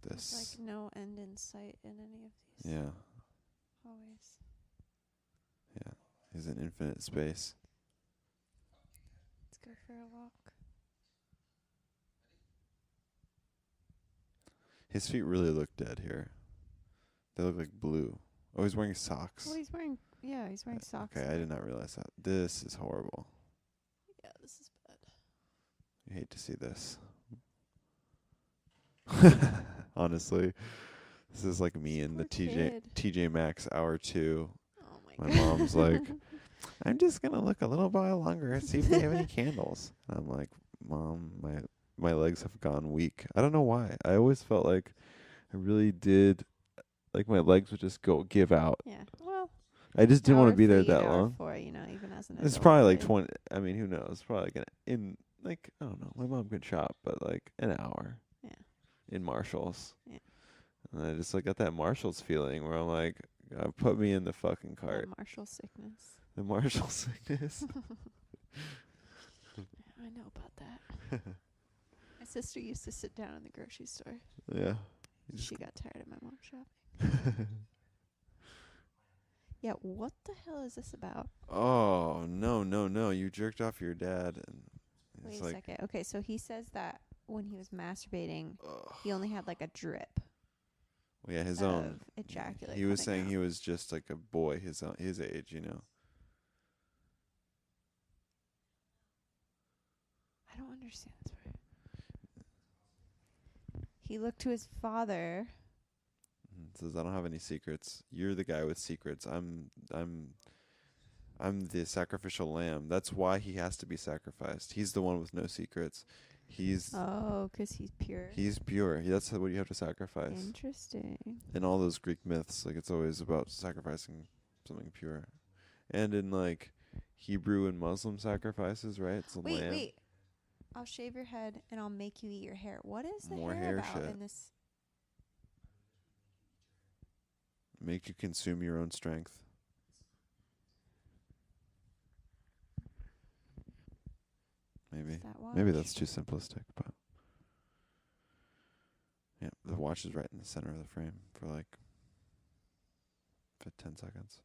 This. There's like no end in sight in any of these. Yeah. Always. Yeah. He's in infinite space. Let's go for a walk. His feet really look dead here. They look like blue. Oh, he's wearing socks. Well, he's wearing socks. Okay, I did not realize that. This is horrible. Yeah, this is bad. You hate to see this. Honestly, this is like me in the TJ Maxx hour 2. Oh my My mom's like, I'm just gonna look a little while longer and see if they have any candles. And I'm like, Mom, my legs have gone weak. I don't know why. I always felt like I really did, like my legs would just give out. Yeah. Well, I just didn't want to be there three, that hour long. four, you know, even as an It's adult. probably like right? 20. I mean, who knows? Probably like I don't know. My mom could shop, but like an hour. Yeah. In Marshalls. Yeah. And I just like got that Marshalls feeling where I'm like, put me in the fucking cart. The Marshall sickness. The Marshall sickness. I know about that. My sister used to sit down in the grocery store. Yeah. She got tired of my mom shopping. Yeah, what the hell is this about? Oh, no. You jerked off your dad. And Wait a second. Okay, so he says that when he was masturbating, he only had like a drip. Well, yeah, his own. Ejaculate. He was saying out. he was just like a boy his age, you know. I don't understand this part. He looked to his father. Says, I don't have any secrets. You're the guy with secrets. I'm the sacrificial lamb. That's why he has to be sacrificed. He's the one with no secrets. He's 'Cause he's pure. He's pure. That's what you have to sacrifice. Interesting. In all those Greek myths, like it's always about sacrificing something pure. And in like Hebrew and Muslim sacrifices, right? It's a lamb. Wait. I'll shave your head and I'll make you eat your hair. What is the More hair hair about shit. in this? Make you consume your own strength. Maybe that's too simplistic, but yeah, the watch is right in the center of the frame for like 10 seconds.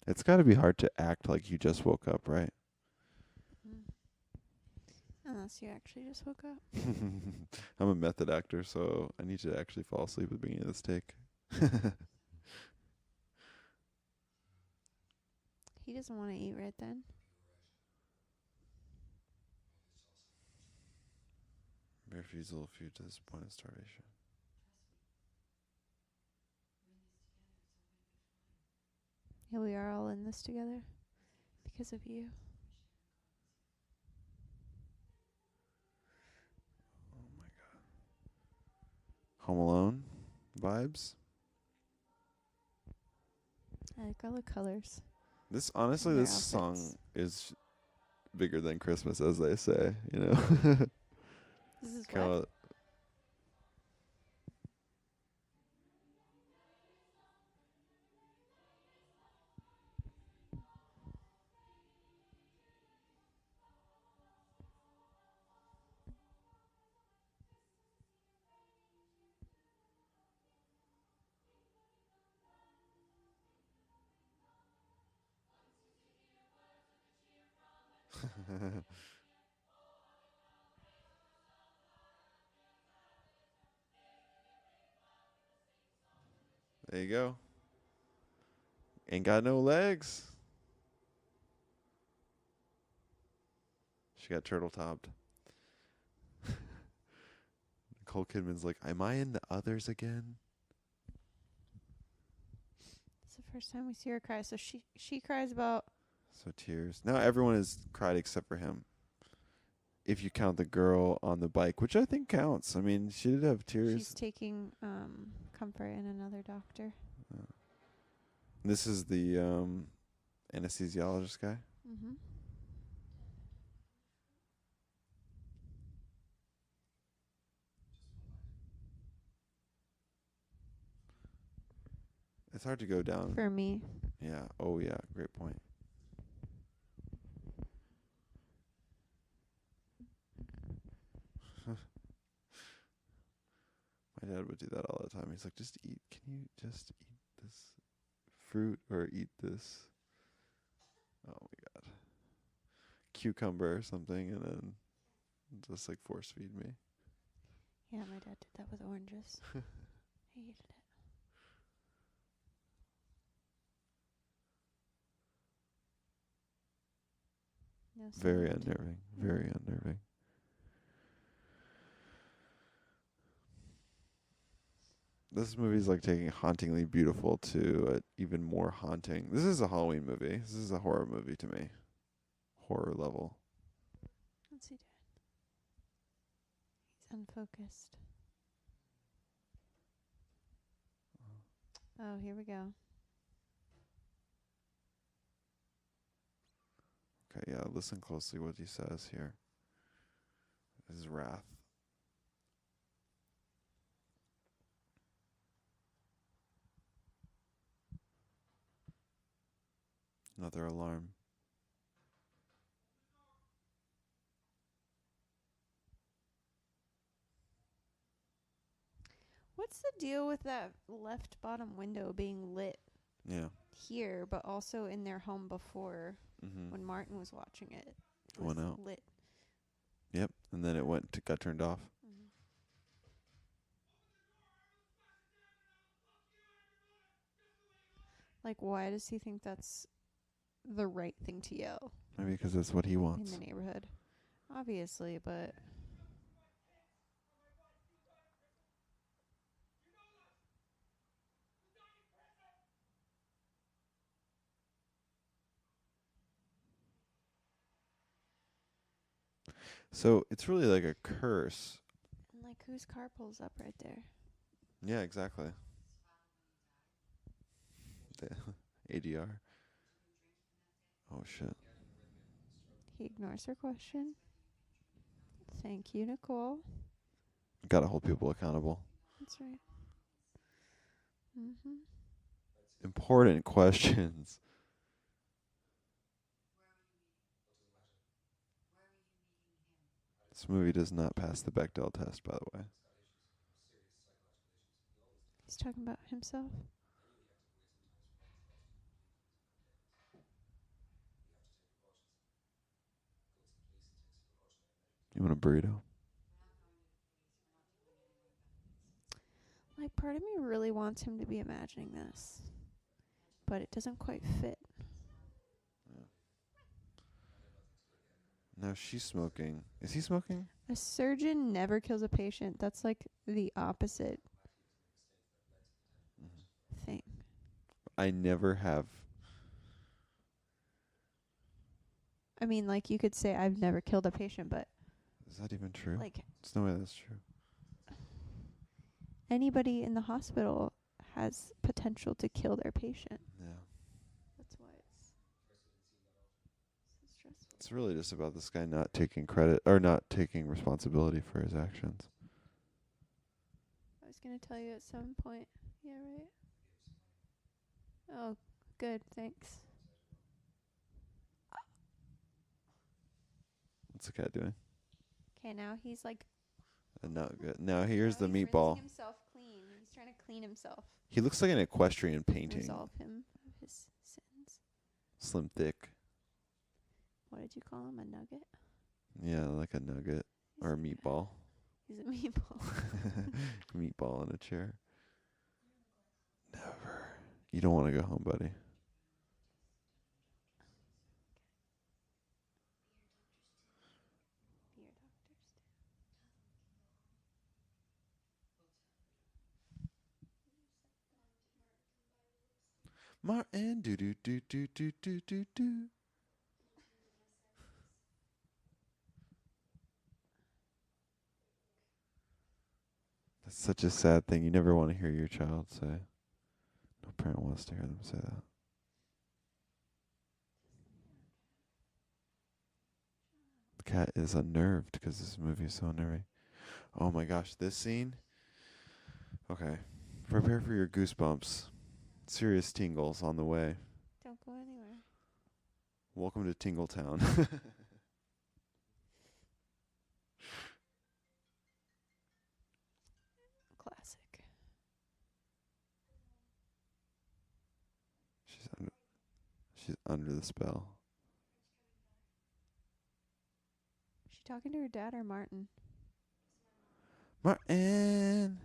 It's got to be hard to act like you just woke up, right? Unless you actually just woke up. I'm a method actor, so I need to actually fall asleep at the beginning of this take. He doesn't want to eat right then. Refusal of food to this point of starvation. Yeah, we are all in this together because of you. Oh my god. Home Alone vibes. I like all the colors. This honestly, Their this song outfits. is bigger than Christmas, as they say. You know. This is what? There you go. Ain't got no legs. She got turtle topped. Nicole Kidman's like, am I in the others again? It's the first time we see her cry. So she cries about. So tears. Now everyone has cried except for him. If you count the girl on the bike, which I think counts. I mean, she did have tears. She's taking comfort in another doctor. This is the anesthesiologist guy. Mm-hmm. It's hard to go down. For me. Yeah. Oh, yeah. Great point. My dad would do that all the time. He's like, just eat. Can you just eat this fruit or eat this? Oh, my God. Cucumber or something, and then just like force feed me. Yeah, my dad did that with oranges. I hated it. No, Very unnerving. Very unnerving. This movie's like taking Hauntingly Beautiful to even more haunting. This is a Halloween movie. This is a horror movie to me. Horror level. What's he doing? He's unfocused. Oh, here we go. Okay, yeah, listen closely what he says here. His wrath. Another alarm. What's the deal with that left bottom window being lit Yeah. here, but also in their home before Mm-hmm. when Martin was watching it? It Went was out. lit. Yep. And then it got turned off. Mm-hmm. Like, why does he think that's the right thing to yell Maybe because that's what he wants. in the neighborhood? Obviously, but So it's really like a curse. like, whose car pulls up right there? Yeah, exactly. The ADR. Oh shit. He ignores her question. Thank you, Nicole. Gotta hold people accountable. That's right. Mm-hmm. Important questions. This movie does not pass the Bechdel test, by the way. He's talking about himself. You want a burrito? Like, part of me really wants him to be imagining this, but it doesn't quite fit. Yeah. No, she's smoking. Is he smoking? A surgeon never kills a patient. That's like the opposite thing. I never have. I mean, like, you could say I've never killed a patient, but Is that even true? like, There's no way that's true. anybody in the hospital has potential to kill their patient. Yeah. That's why it's so stressful. It's really just about this guy not taking credit or not taking responsibility for his actions. I was going to tell you at some point. Yeah, right? Oh, good. Thanks. What's the cat doing? Okay, now he's like... Not good. Now here's the he's meatball. rinsing himself clean. He's trying to clean himself. He looks like an equestrian painting. Resolve him of his sins. Slim thick. What did you call him? A nugget? Yeah, like a nugget or a meatball. He's a meatball. Meatball in a chair. Never. You don't want to go home, buddy. Beer doctors Martin, do do do do do do do do. That's such a sad thing. You never want to hear your child say. No parent wants to hear them say that. The cat is unnerved because this movie is so unnerving. Oh my gosh, this scene. Okay, prepare for your goosebumps. Serious tingles on the way. Don't go anywhere. Welcome to Tingletown. Classic. She's under the spell. Is she talking to her dad or Martin? Martin.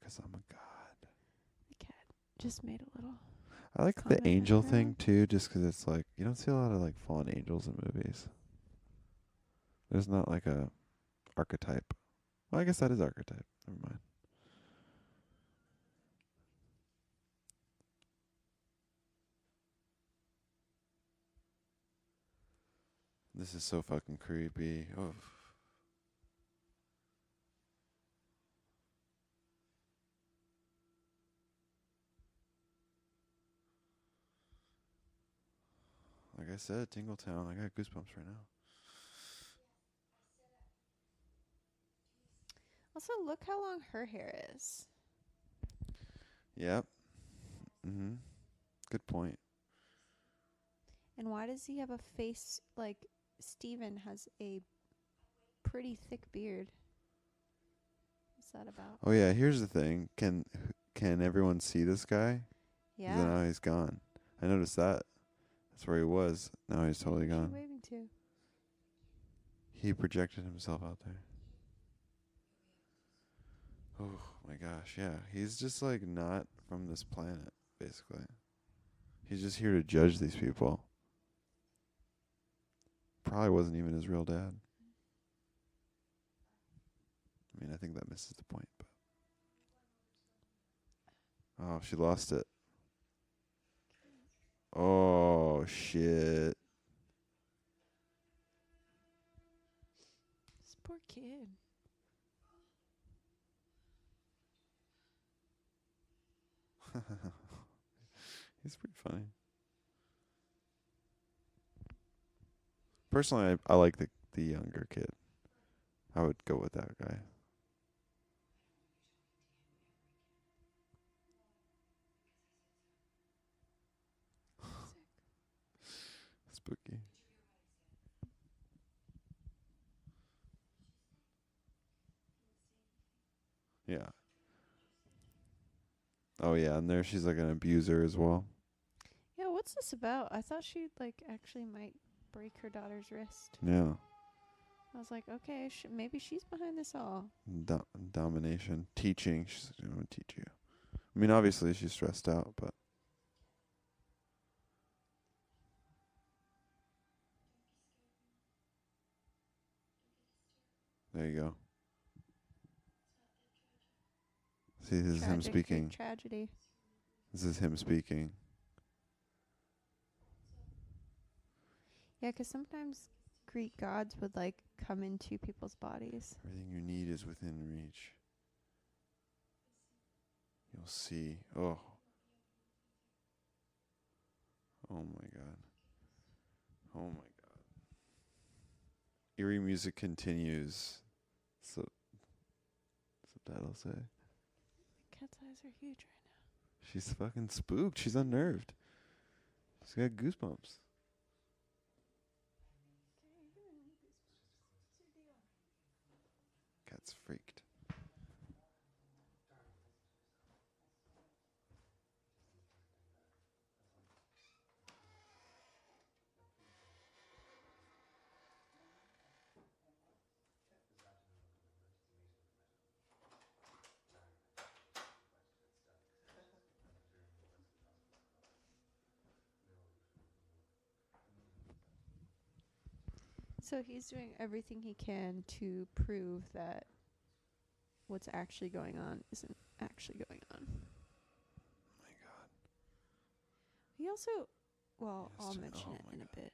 'cause I'm a god. The cat just made a little. I like the angel thing too, just 'cause it's like you don't see a lot of like fallen angels in movies. There's not like a archetype. Well, I guess that is archetype. Never mind. This is so fucking creepy. Oh. Like I said, Tingletown. I got goosebumps right now. Also, look how long her hair is. Yep. Mhm. Good point. And why does he have a face like Steven has a pretty thick beard? What's that about? Oh yeah, here's the thing. Can everyone see this guy? Yeah. Now he's gone. I noticed that. That's where he was. Now he's totally gone. Who's she waving to? He projected himself out there. Oh my gosh, yeah. He's just like not from this planet, basically. He's just here to judge these people. Probably wasn't even his real dad. I mean, I think that misses the point, but oh, she lost it. Oh shit. This poor kid. He's pretty funny. Personally, I like the younger kid. I would go with that guy. Spooky. Yeah. Oh yeah, and there she's like an abuser as well. Yeah, what's this about? I thought she like actually might break her daughter's wrist. Yeah. I was like, okay, maybe she's behind this all. Domination, teaching. She's going to teach you. I mean, obviously she's stressed out, but there you go. See, this is him speaking. Tragedy. This is him speaking. Yeah, 'cause sometimes Greek gods would like come into people's bodies. Everything you need is within reach. You'll see. Oh. Oh my god. Oh my god. Eerie music continues. So that'll say. Cat's eyes are huge right now. She's fucking spooked. She's unnerved. She's got goosebumps. Cat's freaked. So he's doing everything he can to prove that what's actually going on isn't actually going on. My god. He also, well, I'll mention it in a bit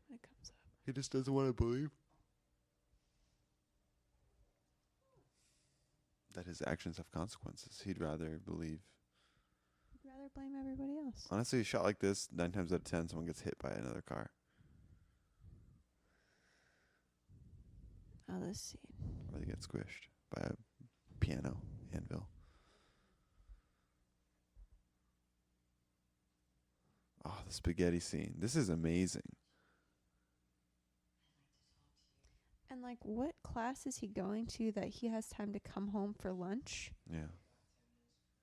when it comes up. He just doesn't want to believe that his actions have consequences. He'd rather believe. He'd rather blame everybody else. Honestly, a shot like this, 9 times out of 10, someone gets hit by another car. Oh, this scene. Or they get squished by a piano anvil. Oh, the spaghetti scene. This is amazing. And like, what class is he going to that he has time to come home for lunch? Yeah.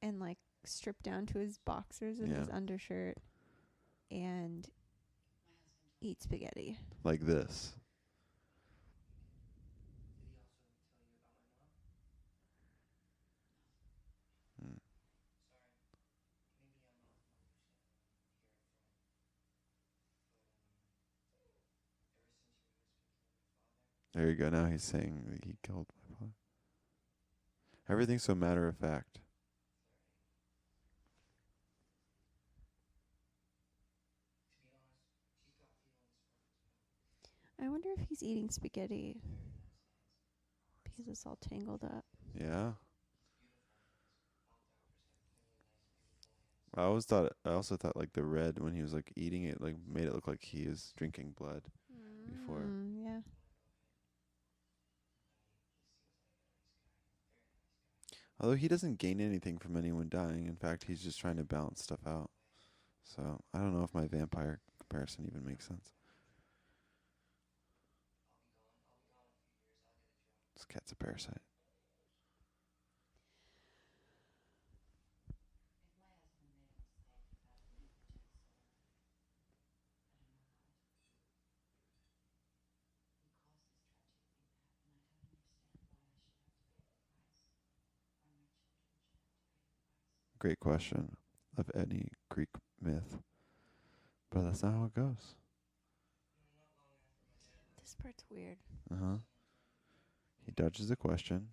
And like strip down to his boxers and his undershirt and eat spaghetti. Like this. There you go. Now he's saying that he killed my father. Everything's so matter of fact. I wonder if he's eating spaghetti because it's all tangled up. Yeah. I also thought like the red when he was like eating it like made it look like he is drinking blood before. Yeah. Although he doesn't gain anything from anyone dying. In fact, he's just trying to balance stuff out. So I don't know if my vampire comparison even makes sense. This cat's a parasite. Great question of any Greek myth. But that's not how it goes. This part's weird. Uh-huh. He dodges the question.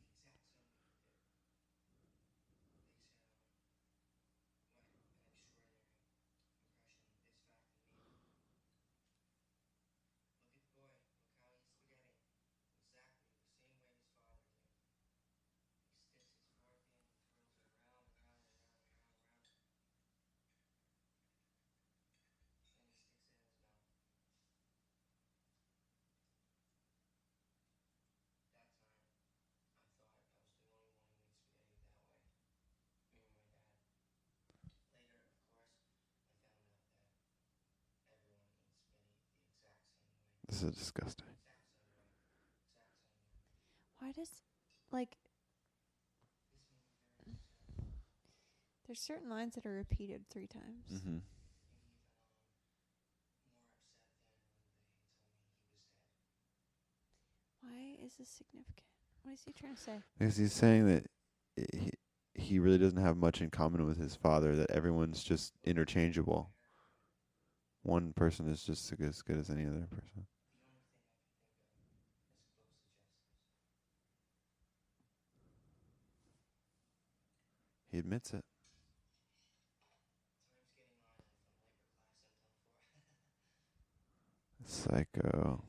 This is disgusting. Why does, like, there's certain lines that are repeated 3 times. Mm-hmm. Why is this significant? What is he trying to say? Because he's saying that he, he really doesn't have much in common with his father, that everyone's just interchangeable. One person is just as good as any other person. He admits it. Psycho.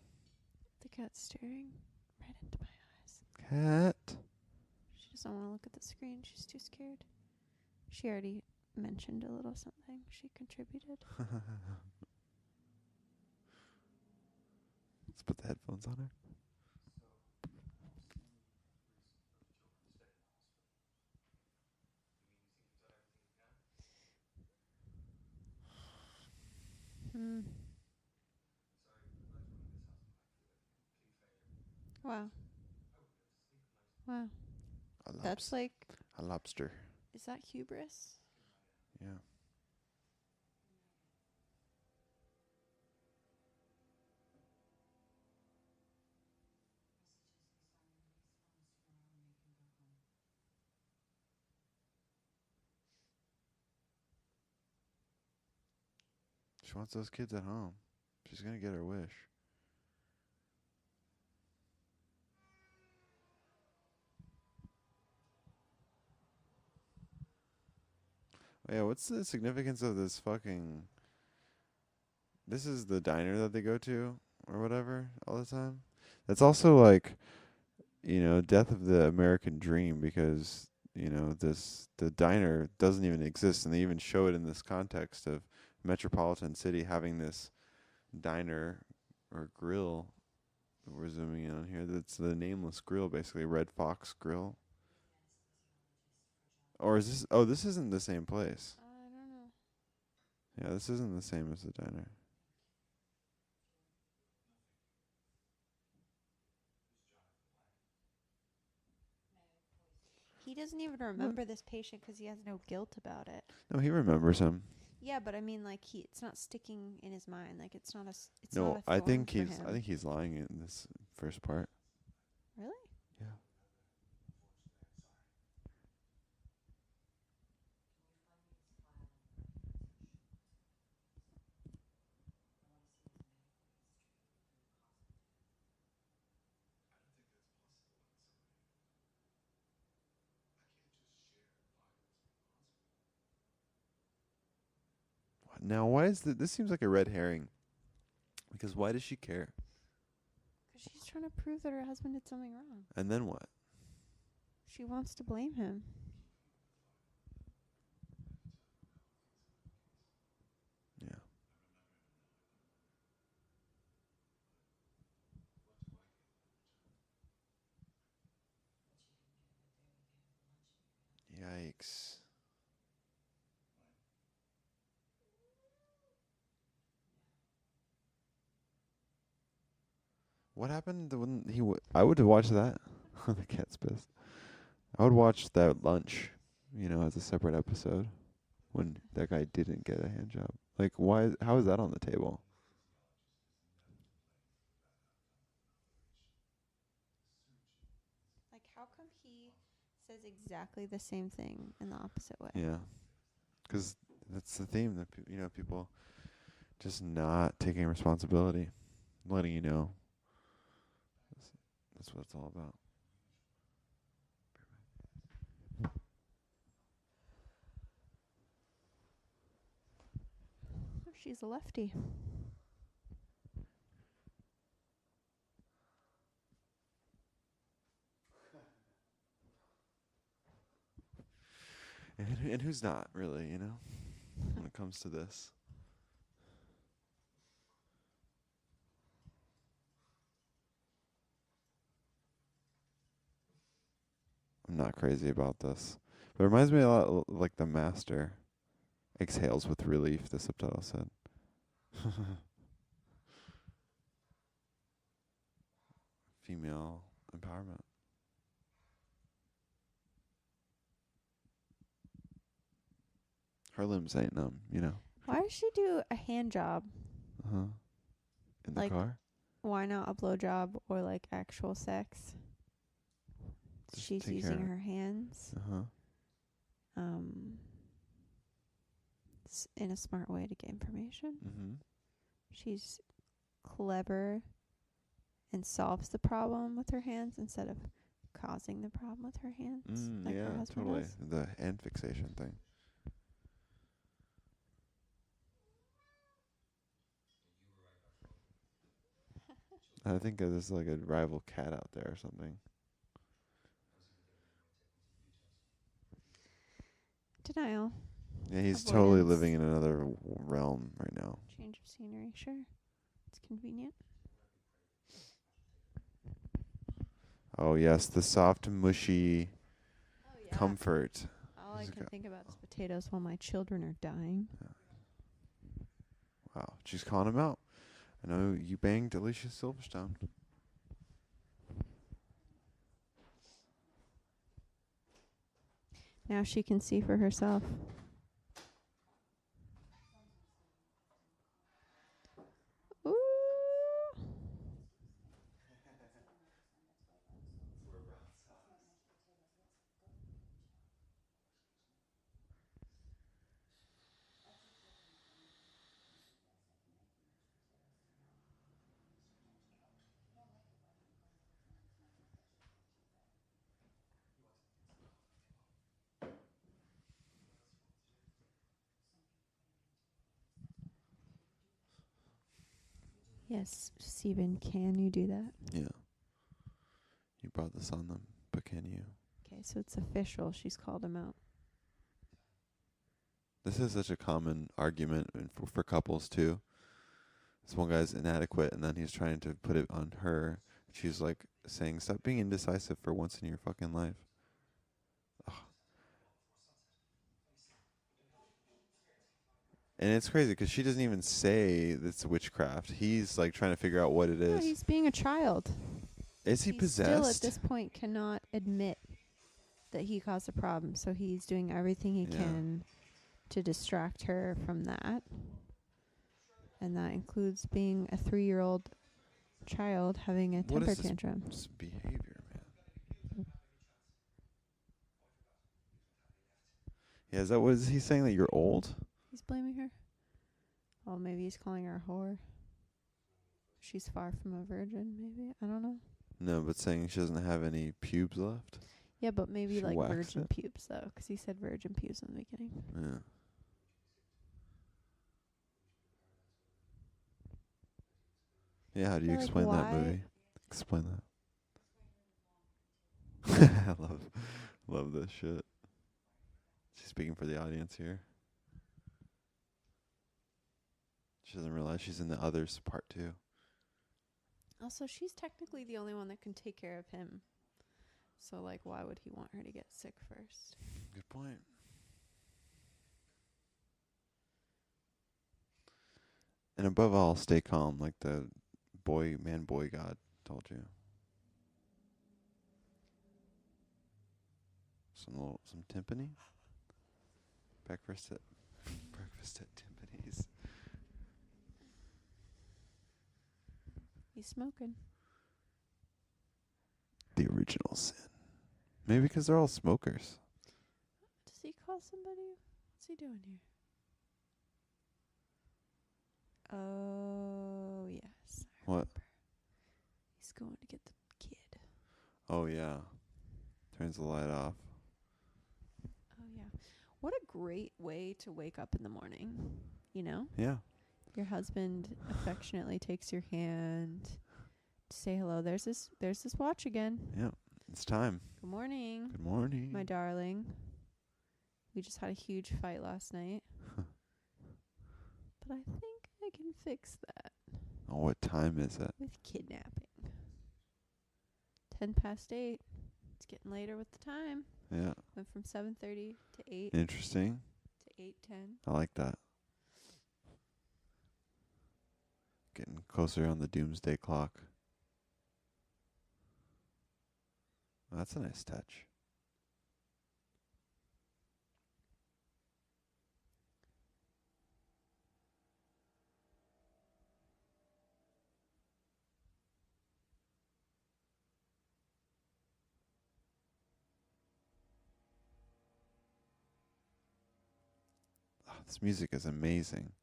The cat's staring right into my eyes. Cat. She doesn't want to look at the screen. She's too scared. She already mentioned a little something. She contributed. Let's put the headphones on her. Hmm. Wow. Wow. That's like... a lobster. Is that hubris? Yeah. She wants those kids at home. She's gonna get her wish. Oh, yeah, what's the significance of this fucking... This is the diner that they go to or whatever all the time? That's also like, death of the American dream, because, the diner doesn't even exist, and they even show it in this context of metropolitan city having this diner or grill that we're zooming in on here. That's the nameless grill, basically, Red Fox Grill. Or is this... Oh, this isn't the same place. I don't know. Yeah, this isn't the same as the diner. He doesn't even remember this patient because he has no guilt about it. No, he remembers him. Yeah, but I mean, like, it's not sticking in his mind. Like, it's not a. It's No, not a I thorn think for he's him. I think he's lying in this first part. Really? Yeah. Now, why is this seems like a red herring? Because why does she care? Because she's trying to prove that her husband did something wrong. And then what? She wants to blame him. Yeah. Yikes. What happened when I would watch that. The cat's pissed. I would watch that lunch, as a separate episode when that guy didn't get a hand job. Like, why? How is that on the table? Like, how come he says exactly the same thing in the opposite way? Yeah. 'Cause that's the theme that, people just not taking responsibility, letting you know. That's what it's all about. Oh, she's a lefty. And who's not really, when it comes to this. I'm not crazy about this. But it reminds me a lot like The Master. Exhales with relief, the subtitle said. Female empowerment. Her limbs ain't numb, Why does she do a hand job? Uh-huh. In the Like, car? why not a blowjob or like actual sex? Just She's take using care. her hands Uh-huh. in a smart way to get information. Mm-hmm. She's clever and solves the problem with her hands instead of causing the problem with her hands. Like her Yeah, husband totally. does. The hand fixation thing. I think there's like a rival cat out there or something. Denial. Yeah, he's Avoidance. totally living in another realm right now. Change of scenery, sure. It's convenient. Oh, yes, the soft, mushy comfort. All I can think about is potatoes while my children are dying. Yeah. Wow, she's calling him out. I know you banged Alicia Silverstone. Now she can see for herself. Ooh. Yes, Steven, can you do that? Yeah. You brought this on them, but can you? Okay, so it's official. She's called him out. This is such a common argument for couples, too. This one guy's inadequate, and then he's trying to put it on her. She's like saying, stop being indecisive for once in your fucking life. Ugh. And it's crazy because she doesn't even say it's witchcraft. He's like trying to figure out what it is. No, he's being a child. Is he possessed? Still at this point cannot admit that he caused a problem, so he's doing everything he can to distract her from that. And that includes being a 3-year-old child having a temper tantrum. What is this behavior, man? Yeah, is that what is he saying, that you're old? He's blaming her. Well, maybe he's calling her a whore. She's far from a virgin, maybe. I don't know. No, but saying she doesn't have any pubes left. Yeah, but maybe She like waxed virgin it? pubes, though, because he said virgin pubes in the beginning. Yeah. Yeah, how do you Like, explain that why? movie? Explain that. I love this shit. She's speaking for the audience here. She doesn't realize she's in the others part too. Also, she's technically the only one that can take care of him. So, like, why would he want her to get sick first? Good point. And above all, stay calm, like the boy god told you. Some timpani. Breakfast at Timpani's. He's smoking. The original sin. Maybe because they're all smokers. Does he call somebody? What's he doing here? Oh, yes. I What? remember. He's going to get the kid. Oh yeah. Turns the light off. Oh, yeah. What a great way to wake up in the morning, you know? Yeah. Your husband affectionately takes your hand to say hello. There's this watch again. Yeah. It's time. Good morning. Good morning. My darling. We just had a huge fight last night. But I think I can fix that. Oh, what time is it? With kidnapping. 8:10. It's getting later with the time. Yeah. Went from 7:30 to 8 Interesting. to 8:10. I like that. Getting closer on the doomsday clock. That's a nice touch. Oh, this music is amazing.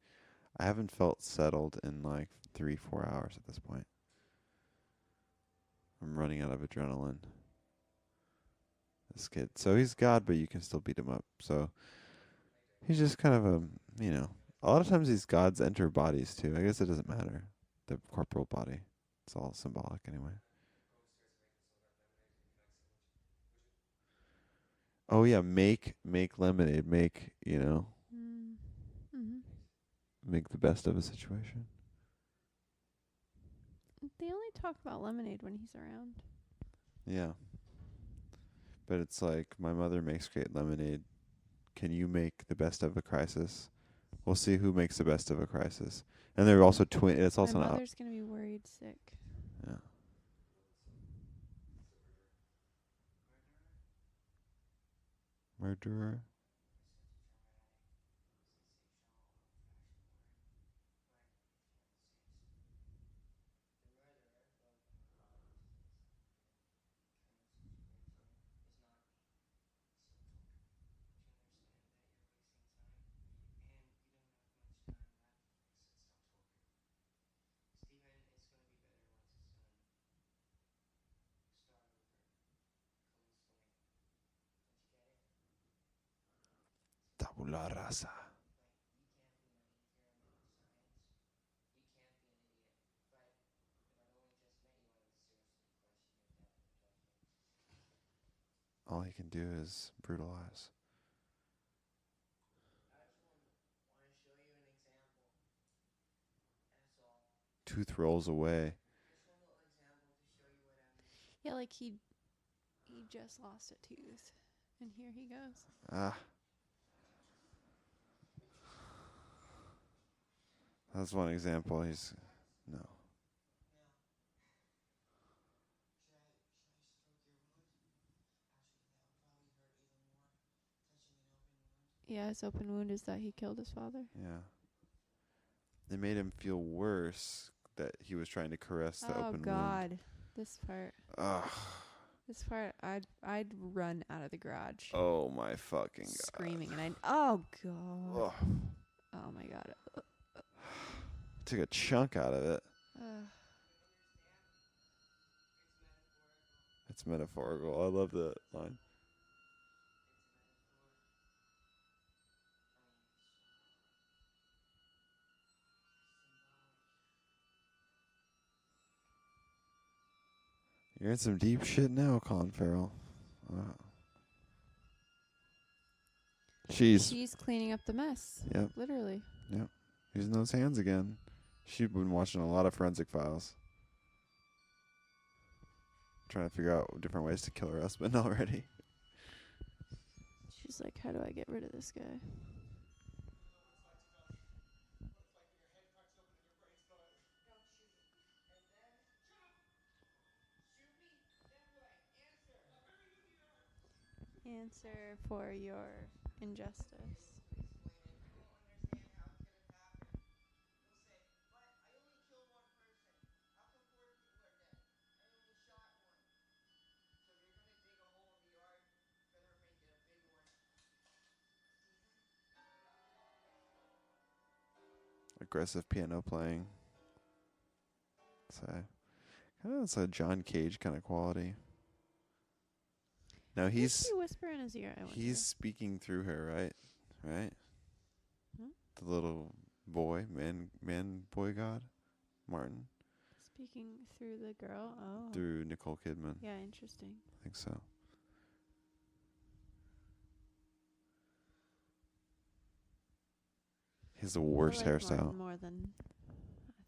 I haven't felt settled in like 3-4 hours at this point. I'm running out of adrenaline. This kid. So he's God, but you can still beat him up. So he's just kind of a lot of times these gods enter bodies too. I guess it doesn't matter. The corporal body. It's all symbolic anyway. Oh yeah, make lemonade. Mm-hmm. Make the best of a situation. They only talk about lemonade when he's around. Yeah. But it's like, my mother makes great lemonade. Can you make the best of a crisis? We'll see who makes the best of a crisis. And they're also twin. It's also My not. mother's going to be worried sick. Yeah. Murderer. Tabula rasa. All he can do is brutalize. Tooth rolls away. Yeah, like he just lost a tooth. And here he goes. Ah. That's one example. He's no. Yeah, his open wound is that he killed his father. Yeah. It made him feel worse that he was trying to caress the open wound. Oh God, this part. Ugh. This part, I'd run out of the garage. Oh my fucking god. Screaming, and oh God. Ugh. Oh my God. Took a chunk out of it. It's metaphorical. I love that line. You're in some deep shit now, Colin Farrell. Wow. She's cleaning up the mess. Yep. Literally. Yep. Using those hands again. She'd been watching a lot of Forensic Files. Trying to figure out different ways to kill her husband already. She's like, how do I get rid of this guy? Answer for your injustice. Aggressive piano playing. It's a John Cage kind of quality. Now What does she whisper in his ear? I wonder. He's speaking through her, right? Right? Hmm? The little boy, man boy god, Martin. Speaking through the girl? Oh. Through Nicole Kidman. Yeah, interesting. I think so. He has the worst hairstyle. Martin more than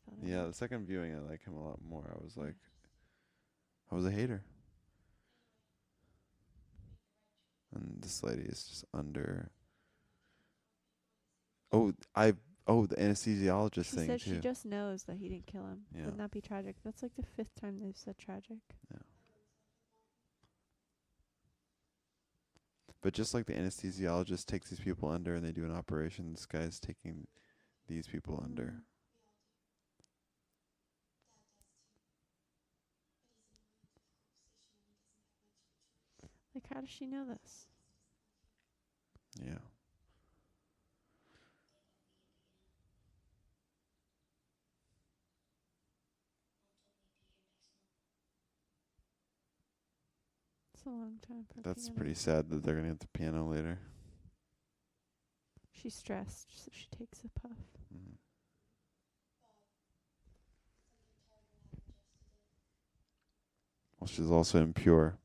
I thought. Yeah, the second viewing, I like him a lot more. I was like, I was a hater. And this lady is just under. The anesthesiologist She thing said too. she just knows that he didn't kill him. Yeah. Wouldn't that be tragic? That's like the 5th time they've said tragic. Yeah. But just like the anesthesiologist takes these people under and they do an operation, this guy's taking these people under. Like, how does she know this? Yeah. It's a long time for That's piano. pretty sad that they're going to get the piano later. She's stressed, so she takes a puff. Mm. Well, she's also impure.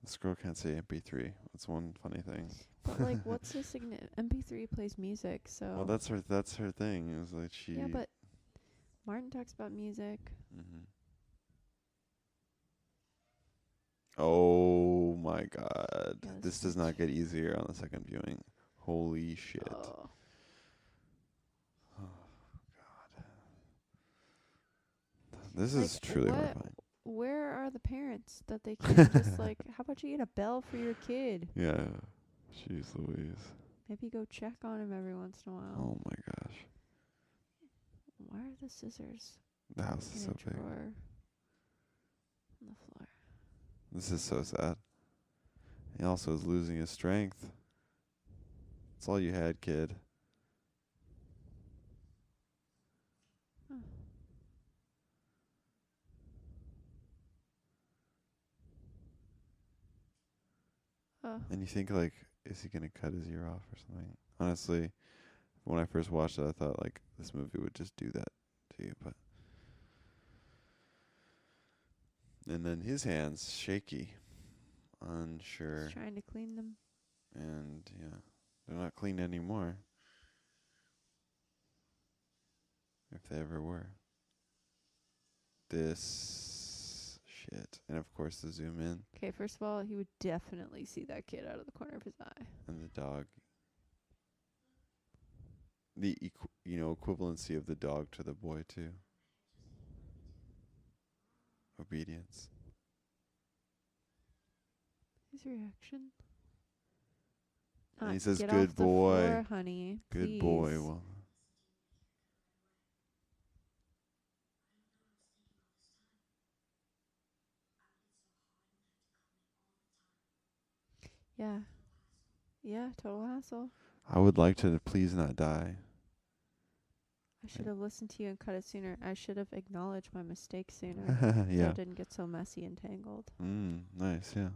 This girl can't say MP3. That's one funny thing. But like, what's the MP3 plays music, so. Well, that's her thing. It was like she. Yeah, but Martin talks about music. Mm-hmm. Oh my God! Yeah, this does not get easier on the second viewing. Holy shit! Oh. Oh God! This is truly horrifying. Where are the parents that they can't just like, how about you get a bell for your kid? Yeah. Jeez Louise. Maybe go check on him every once in a while. Oh my gosh. Why are the scissors The house is in so a big. drawer on the floor? This is so sad. He also is losing his strength. That's all you had, kid. Huh. And you think, like, is he going to cut his ear off or something? Honestly, when I first watched it, I thought, like, this movie would just do that to you. But and then his hands, shaky, unsure. He's trying to clean them. And, yeah, they're not clean anymore. If they ever were. This shit. And, of course, the zoom in. Okay, first of all, he would definitely see that kid out of the corner of his eye. And the dog. The equivalency of the dog to the boy, too. Obedience. His reaction. And he says, "Get "Good off the boy, floor, honey. good Please." boy." Well, Yeah. Yeah, total hassle. I would like to please not die. I should have listened to you and cut it sooner. I should have acknowledged my mistake sooner. So Yeah. it didn't get so messy and tangled. Nice, yeah.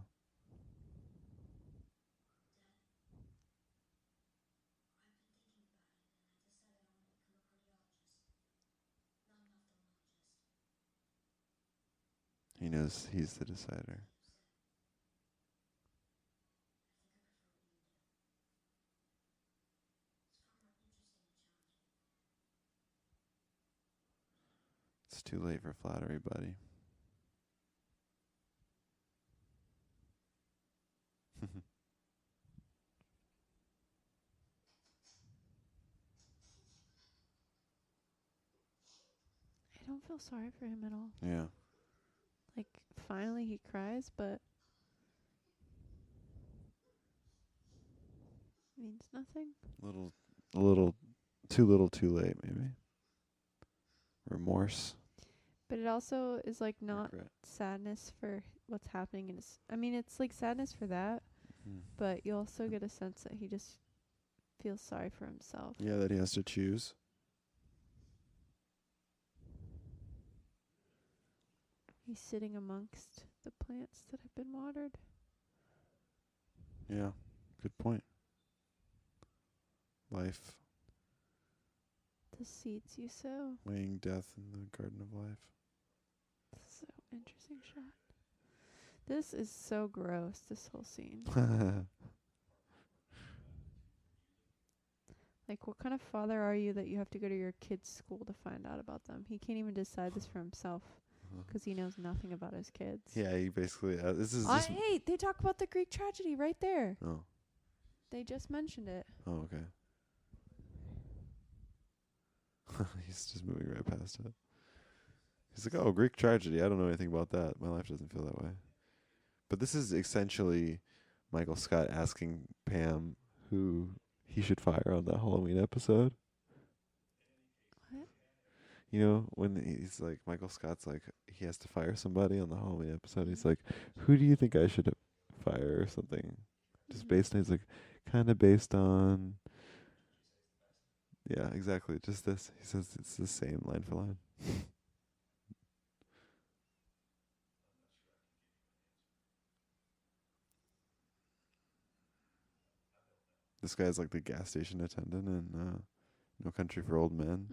He knows he's the decider. It's too late for flattery, buddy. I don't feel sorry for him at all. Yeah. Like, finally he cries, but means nothing. A little, too little, too late, maybe. Remorse. But it also is like not Regret. sadness for what's happening in his. I mean, it's like sadness for that, but you also get a sense that he just feels sorry for himself. Yeah, that he has to choose. He's sitting amongst the plants that have been watered. Yeah, good point. Life. The seeds you sow. Weighing death in the garden of life. So interesting shot. This is so gross, this whole scene. Like, what kind of father are you that you have to go to your kid's school to find out about them? He can't even decide this for himself because he knows nothing about his kids. Yeah, he basically... this is just... Hey, they talk about the Greek tragedy right there. Oh. They just mentioned it. Oh, okay. He's just moving right past it. He's like, oh, Greek tragedy. I don't know anything about that. My life doesn't feel that way. But this is essentially Michael Scott asking Pam who he should fire on that Halloween episode. What? You know, when he's like, Michael Scott's like, he has to fire somebody on the Halloween episode. He's like, who do you think I should fire or something? Just based on, he's like, kind of based on... Yeah, exactly. Just this. He says it's the same line for line. This guy's like the gas station attendant in No Country for Old Men.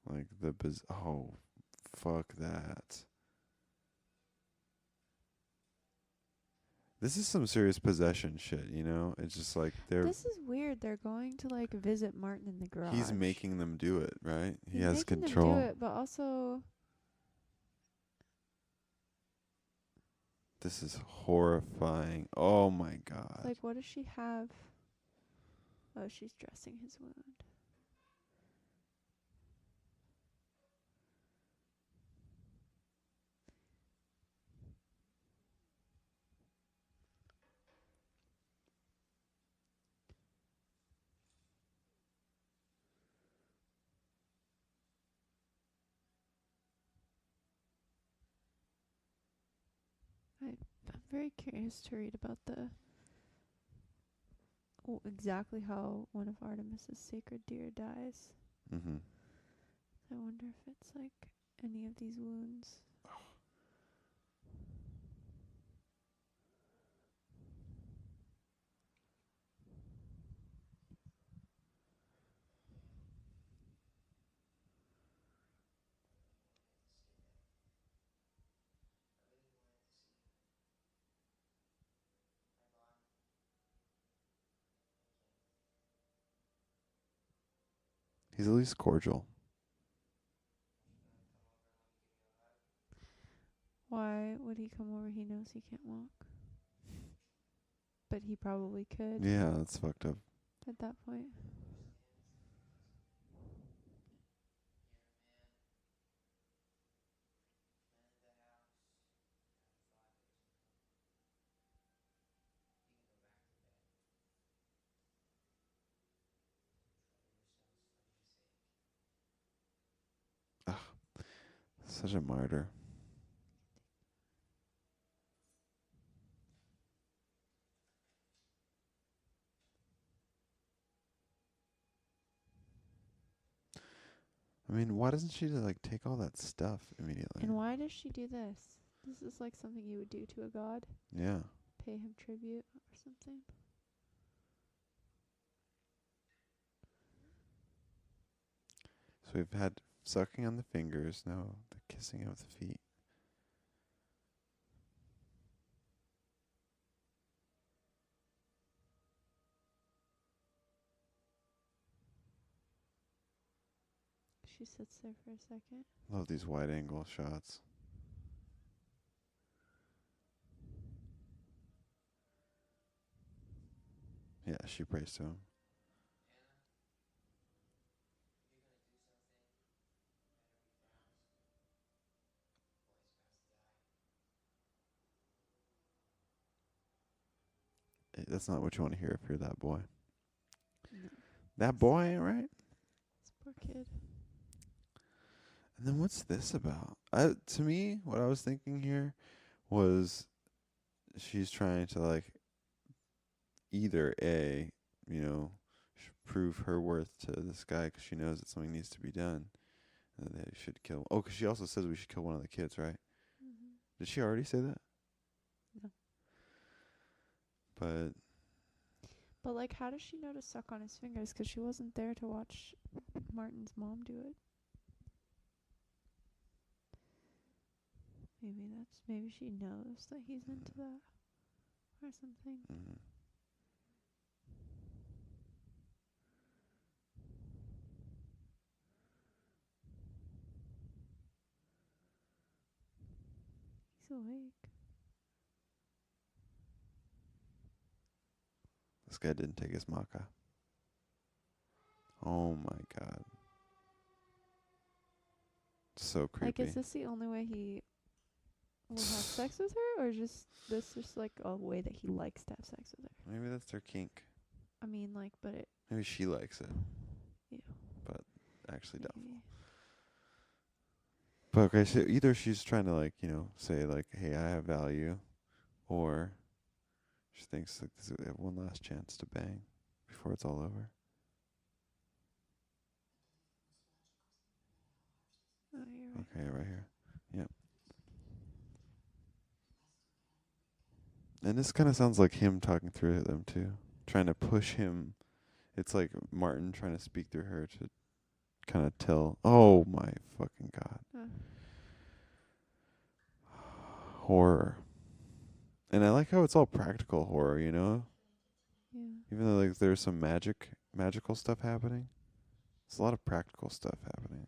Like oh, fuck that. This is some serious possession shit, you know? It's just like This is weird. They're going to like visit Martin in the garage. He's making them do it, right? He He's has making control. them do it, but also this is horrifying. Oh my god. like, what does she have? Oh, she's dressing his wound. I'm very curious to read about exactly how one of Artemis's sacred deer dies. Mhm. I wonder if it's like any of these wounds. He's at least cordial. Why would he come over? He knows he can't walk. But he probably could. Yeah, that's fucked up. At that point. Such a martyr. I mean, why doesn't she like take all that stuff immediately? And why does she do this? This is like something you would do to a god. Yeah. Pay him tribute or something. So we've had sucking on the fingers, now the kissing of the feet. She sits there for a second. Love these wide angle shots. Yeah, she prays to him. That's not what you want to hear if you're that boy. No. That boy, right? This poor kid. And then what's this about? To me, what I was thinking here was she's trying to like either A, you know, prove her worth to this guy 'cause she knows that something needs to be done, and that they should kill. Oh, 'cause she also says we should kill one of the kids, right? Mm-hmm. Did she already say that? No. But like, how does she know to suck on his fingers? 'Cause she wasn't there to watch Martin's mom do it. Maybe she knows that he's into that or something. mm-hmm. He's awake. This guy didn't take his maca. Oh my god. So creepy. Like, is this the only way he will have sex with her, or just like a way that he likes to have sex with her? Maybe that's their kink. I mean, like, but it. Maybe she likes it. Ew. But actually doubtful. Maybe. But okay, so either she's trying to like, you know, say like, hey, I have value, or she thinks like they have one last chance to bang before it's all over. Oh, you're right. Okay, right here. Yep. And this kind of sounds like him talking through them too, trying to push him. It's like Martin trying to speak through her to kind of tell. Oh my fucking god. Horror. And I like how it's all practical horror, you know? Yeah. Even though like there's some magical stuff happening. There's a lot of practical stuff happening.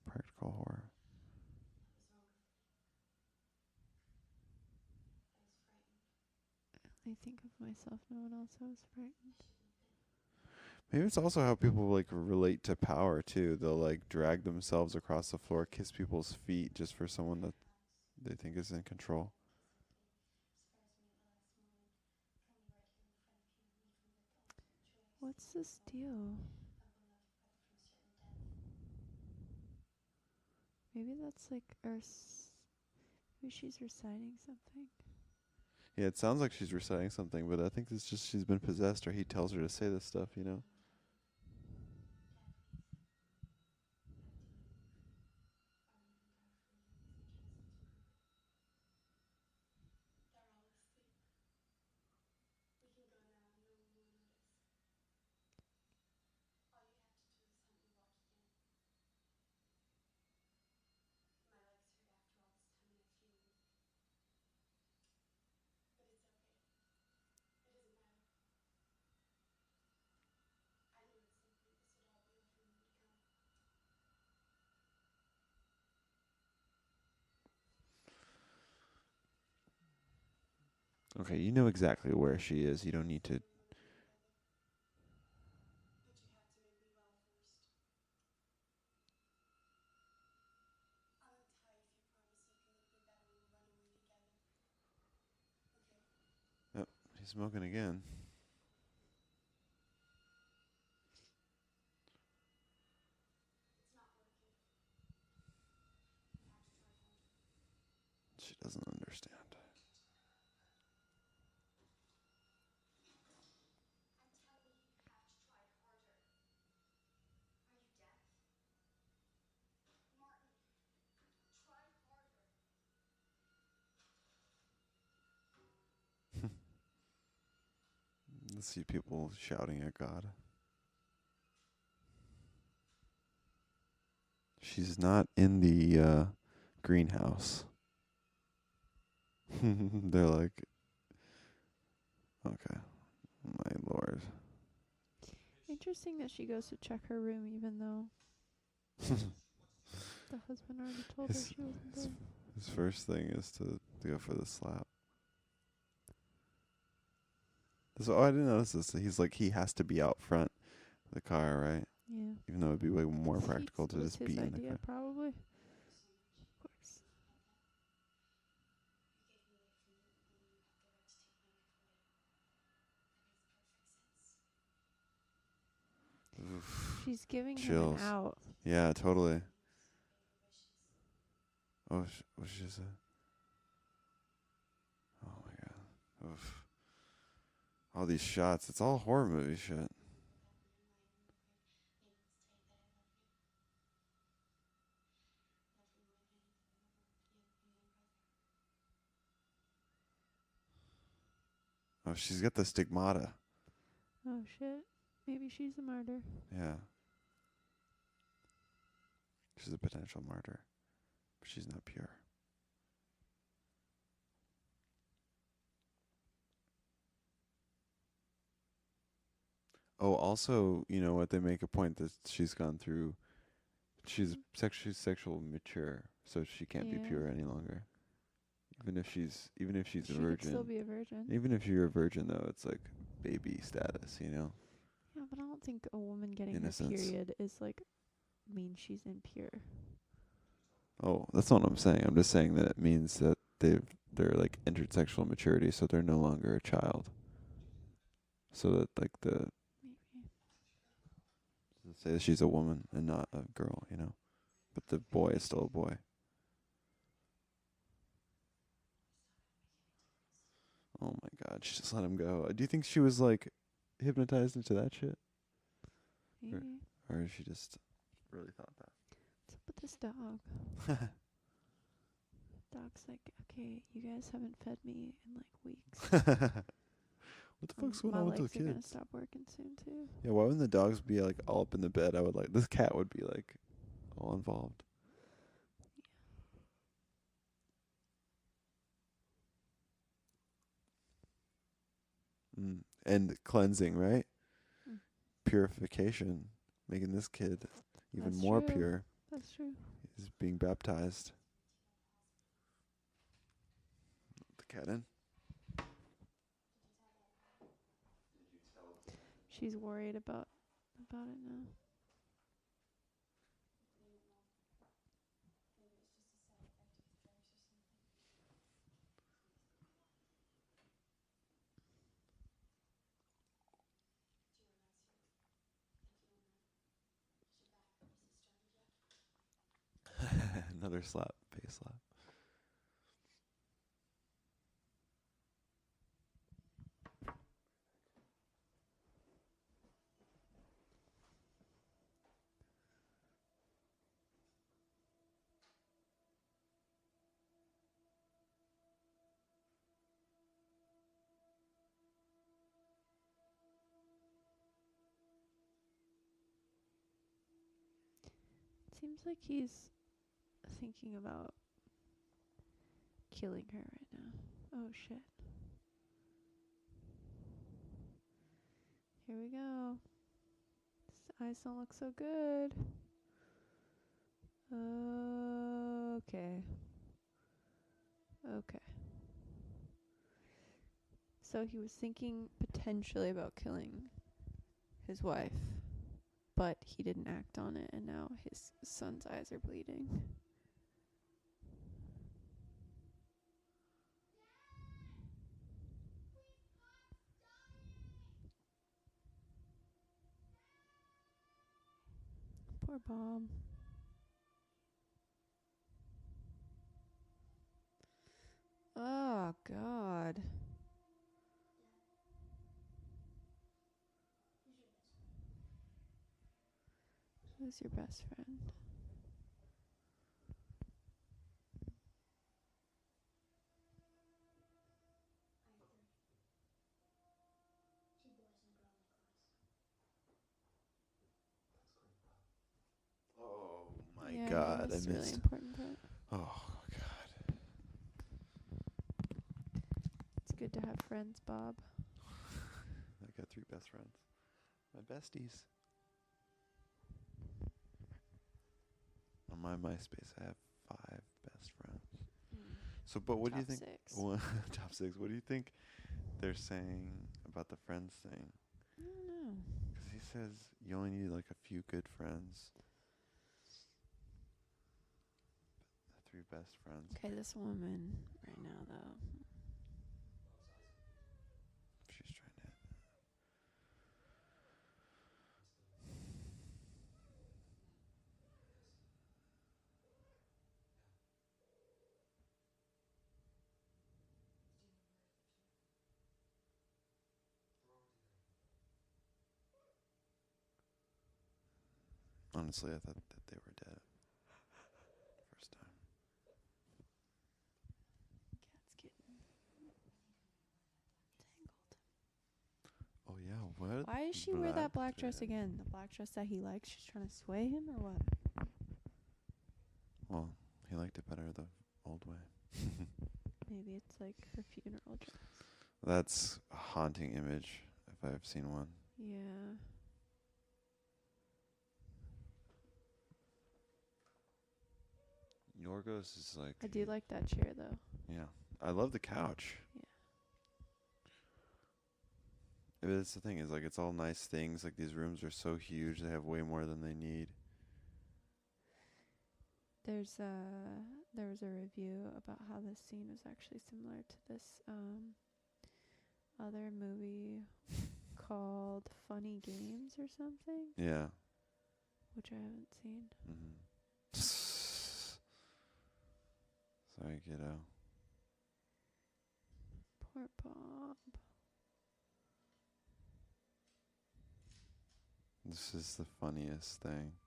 Practical horror. I think of myself. No one else was frightened. Maybe it's also how people like relate to power too. They'll like drag themselves across the floor, kiss people's feet just for someone that they think is in control. What's this deal? Maybe that's like maybe she's reciting something. Yeah, it sounds like she's reciting something, but I think it's just she's been possessed, or he tells her to say this stuff, you know? Okay, you know exactly where she is. You don't need to. Yep, he's smoking again. She doesn't understand. Let's see people shouting at God. she's not in the greenhouse. They're like, okay, my lord. Interesting that she goes to check her room even though the husband already told her she wasn't there. His first thing is to go for the slap. I didn't notice this. He's like, he has to be out front of the car, right? Yeah. Even though it'd be way more practical to just be in the car. Probably. Of course. Oof. She's giving Chills. him an out. Yeah, totally. Oh, what she say? Oh my god. Oof. All these shots. It's all horror movie shit. Oh, she's got the stigmata. Oh shit. Maybe she's a martyr. Yeah. She's a potential martyr. But she's not pure. Oh, also, you know what? They make a point that she's gone through. She's sexual mature, so she can't be pure any longer. Even if she's a virgin. She could still be a virgin. Even if you're a virgin, though, it's like baby status, you know. Yeah, but I don't think a woman getting Innocence. her period is like means she's impure. Oh, that's not what I'm saying. I'm just saying that it means that they're like entered sexual maturity, so they're no longer a child. So that like Maybe. say that she's a woman and not a girl, you know. But the boy is still a boy. Oh my god, she just let him go. Do you think she was like hypnotized into that shit? Maybe. Or she just really thought that? What's up with this dog? Dog's like, okay, you guys haven't fed me in like weeks. What the fuck's going on with the kids? My legs are gonna stop working soon too. Yeah, why wouldn't the dogs be like all up in the bed? I would like this cat would be like all involved. And cleansing, right? Purification, making this kid even more pure. That's true. He's being baptized. The cat in. She's worried about it now. Another slap, face slap. Seems like he's thinking about killing her right now. Oh shit. Here we go. His eyes don't look so good. Okay. So he was thinking potentially about killing his wife, but he didn't act on it, and now his son's eyes are bleeding. Poor Bob. Oh, God. Who's your best friend? Oh my God, I missed a really missed. important part. Oh God. It's good to have friends, Bob. I got 3 best friends. My besties. On my MySpace, I have 5 best friends. So, but what do you think? Top 6. Top 6. What do you think they're saying about the friends thing? I don't know. Because he says you only need like a few good friends. The 3 best friends. Okay, this woman right now, though. She's trying to. Honestly, I thought that they were dead. First time. Cat's getting tangled. Oh yeah, what? Why does she wear that black dress again? The black dress that he likes? She's trying to sway him or what? Well, he liked it better the old way. Maybe it's like her funeral dress. That's a haunting image if I've seen one. Yeah. Yorgos is like. I do like that chair, though. Yeah, I love the couch. Yeah. That's the thing, is like it's all nice things. Like these rooms are so huge, they have way more than they need. There was a review about how this scene was actually similar to this other movie called Funny Games or something. Yeah. Which I haven't seen. Sorry, kiddo. Poor Bob. This is the funniest thing.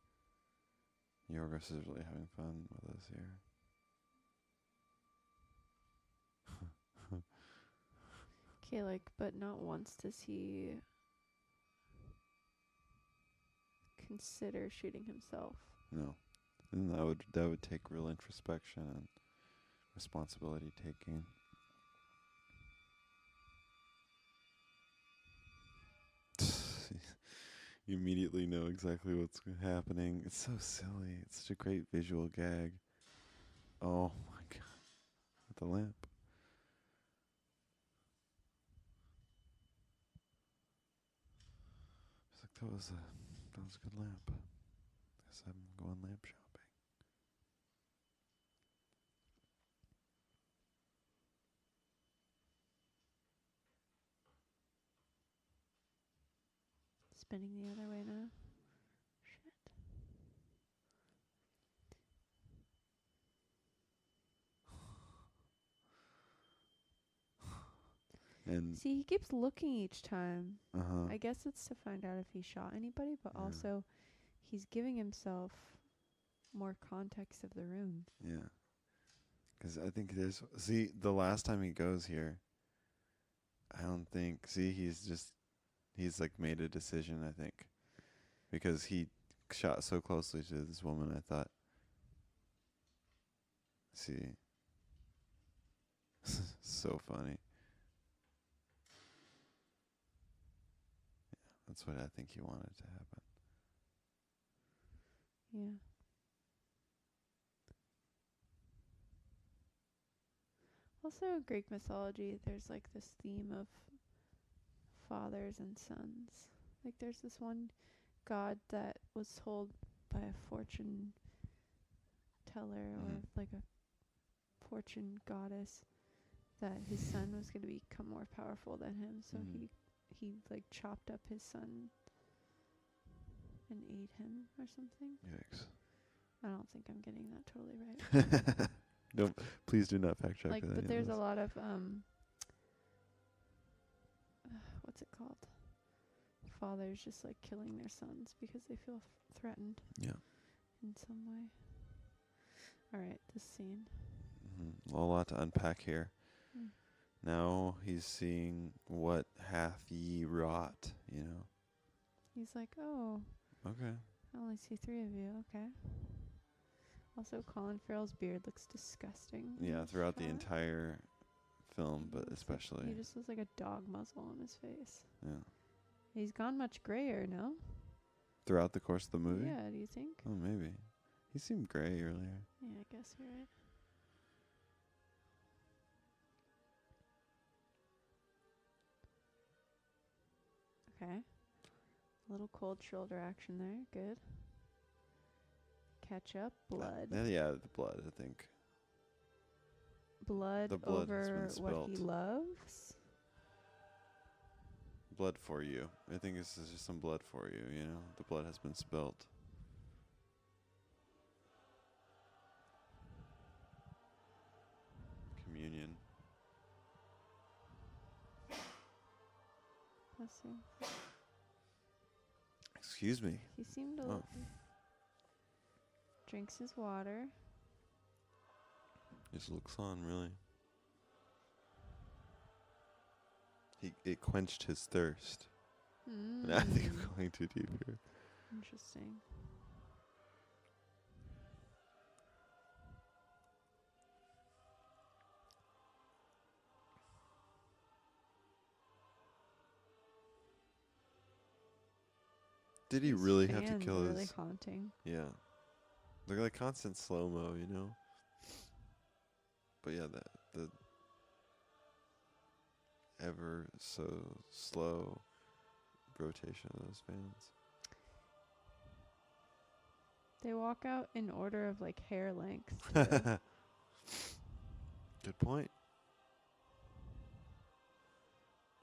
Yorgos is really having fun with us here. Okay, like, but not once does he consider shooting himself. No. And that would take real introspection and responsibility taking. You immediately know exactly what's happening. It's so silly. It's such a great visual gag. Oh my God. With the lamp. It's like, that was a good lamp. Guess I'm going lamp shopping. Spinning the other way now. Shit. And see, he keeps looking each time. uh-huh. I guess it's to find out if he shot anybody, but also he's giving himself more context of the room. Yeah. Because I think the last time he goes here, I don't think, he's like made a decision, I think. Because he shot so closely to this woman, I thought, so funny. Yeah, that's what I think he wanted to happen. Yeah. Also, Greek mythology, there's like this theme of fathers and sons. Like there's this one god that was told by a fortune teller or like a fortune goddess that his son was going to become more powerful than him. So he like chopped up his son and ate him or something. Yikes. I don't think I'm getting that totally right. No, please do not fact check. Like, but there's a lot of what's it called? Fathers just like killing their sons because they feel threatened. Yeah. In some way. All right, this scene. A lot to unpack here. Now he's seeing what hath ye wrought, you know. He's like, oh. Okay. I only see 3 of you. Okay. Also, Colin Farrell's beard looks disgusting. Yeah, throughout the entire film, but especially. He just looks like a dog muzzle on his face. Yeah. He's gone much grayer, no? Throughout the course of the movie? Yeah, do you think? Oh, maybe. He seemed gray earlier. Yeah, I guess you're right. Okay. A little cold shoulder action there. Good. Ketchup, blood. Yeah, the blood, I think. Blood, The blood has over been what spilt. he loves. Blood for you. I think this is just some blood for you, you know? The blood has been spilt. Communion. Let's see. Excuse me. He seemed to drinks his water. Just looks on, really. It quenched his thirst. I think I'm going too deep here. Interesting. Did he really have to kill his... really haunting. Yeah. They're like constant slow-mo, you know? But yeah, the ever so slow rotation of those fans. They walk out in order of like hair length. Good point.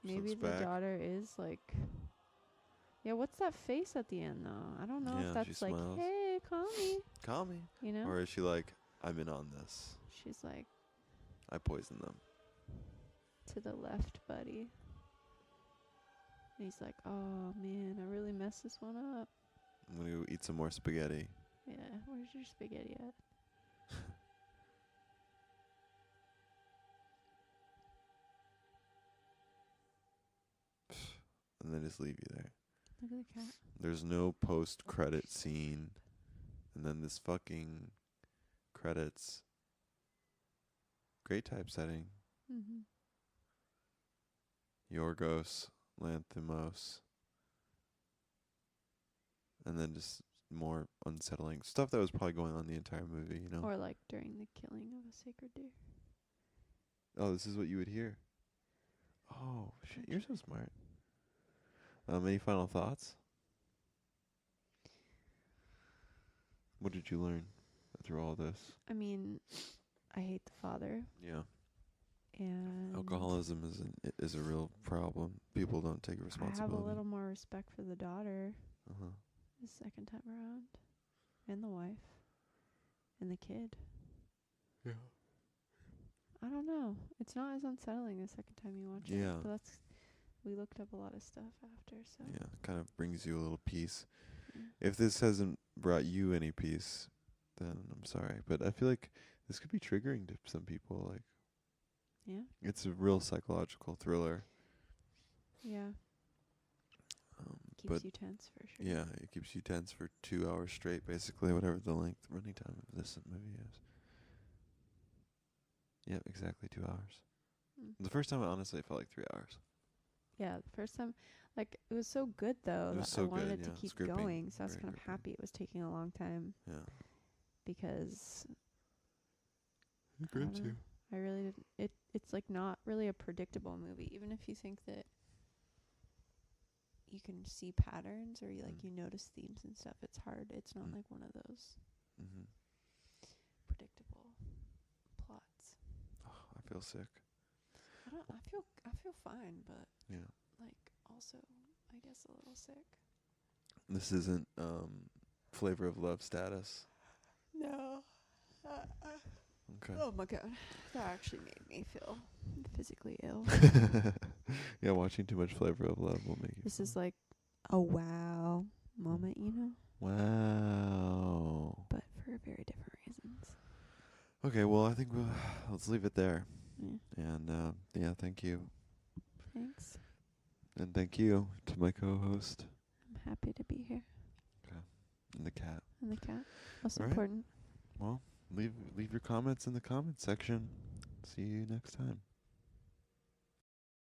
Maybe the daughter is like... Yeah, what's that face at the end, though? I don't know if that's like, smiles. hey, call me. Call me. You know? Or is she like, I'm in on this. She's like... I poisoned them. To the left, buddy. And he's like, oh, man, I really messed this one up. I'm going to go eat some more spaghetti. Yeah, where's your spaghetti at? And then just leave you there. Look at the cat. There's no post-credit scene. And then this fucking credits. Great typesetting. Mm-hmm. You're-Gross Lanthimos. And then just more unsettling stuff that was probably going on the entire movie, you know? Or like during the killing of a sacred deer. Oh, this is what you would hear. Oh, shit, you're so smart. Any final thoughts? What did you learn through all this? I mean, I hate the father. Yeah. And alcoholism is a real problem. People don't take responsibility. I have a little more respect for the daughter Uh-huh. the second time around. And the wife. And the kid. Yeah. I don't know. It's not as unsettling the second time you watch it. But we looked up a lot of stuff after, so. Yeah, kind of brings you a little peace. Yeah. If this hasn't brought you any peace, then I'm sorry. But I feel like this could be triggering to some people. Like, yeah? it's a real psychological thriller. Yeah. Keeps you tense for sure. Yeah, it keeps you tense for 2 hours straight, basically, whatever the running time of this movie is. Yep, exactly 2 hours. The first time, honestly, it felt like 3 hours. Yeah, the first time, like, it was so good, though, It was that so I wanted good, it to yeah. keep Gripping, going, so I was very kind of gripping. happy it was taking a long time. Yeah. Because... It grips you. I really didn't... It's, like, not really a predictable movie, even if you think that you can see patterns or, you notice themes and stuff. It's hard. It's not, like, one of those predictable plots. Oh, I feel sick. I feel fine, but yeah, like also I guess a little sick. This isn't flavor of love status. No. Okay. Oh my god, that actually made me feel physically ill. Yeah, watching too much flavor of love will make you. This is like a wow moment, you know. Wow. But for very different reasons. Okay, well, I think let's leave it there. Yeah. And yeah, thank you. Thanks. And thank you to my co-host. I'm happy to be here. Okay. And the cat. And the cat. Most All right. important. Well, leave your comments in the comments section. See you next time.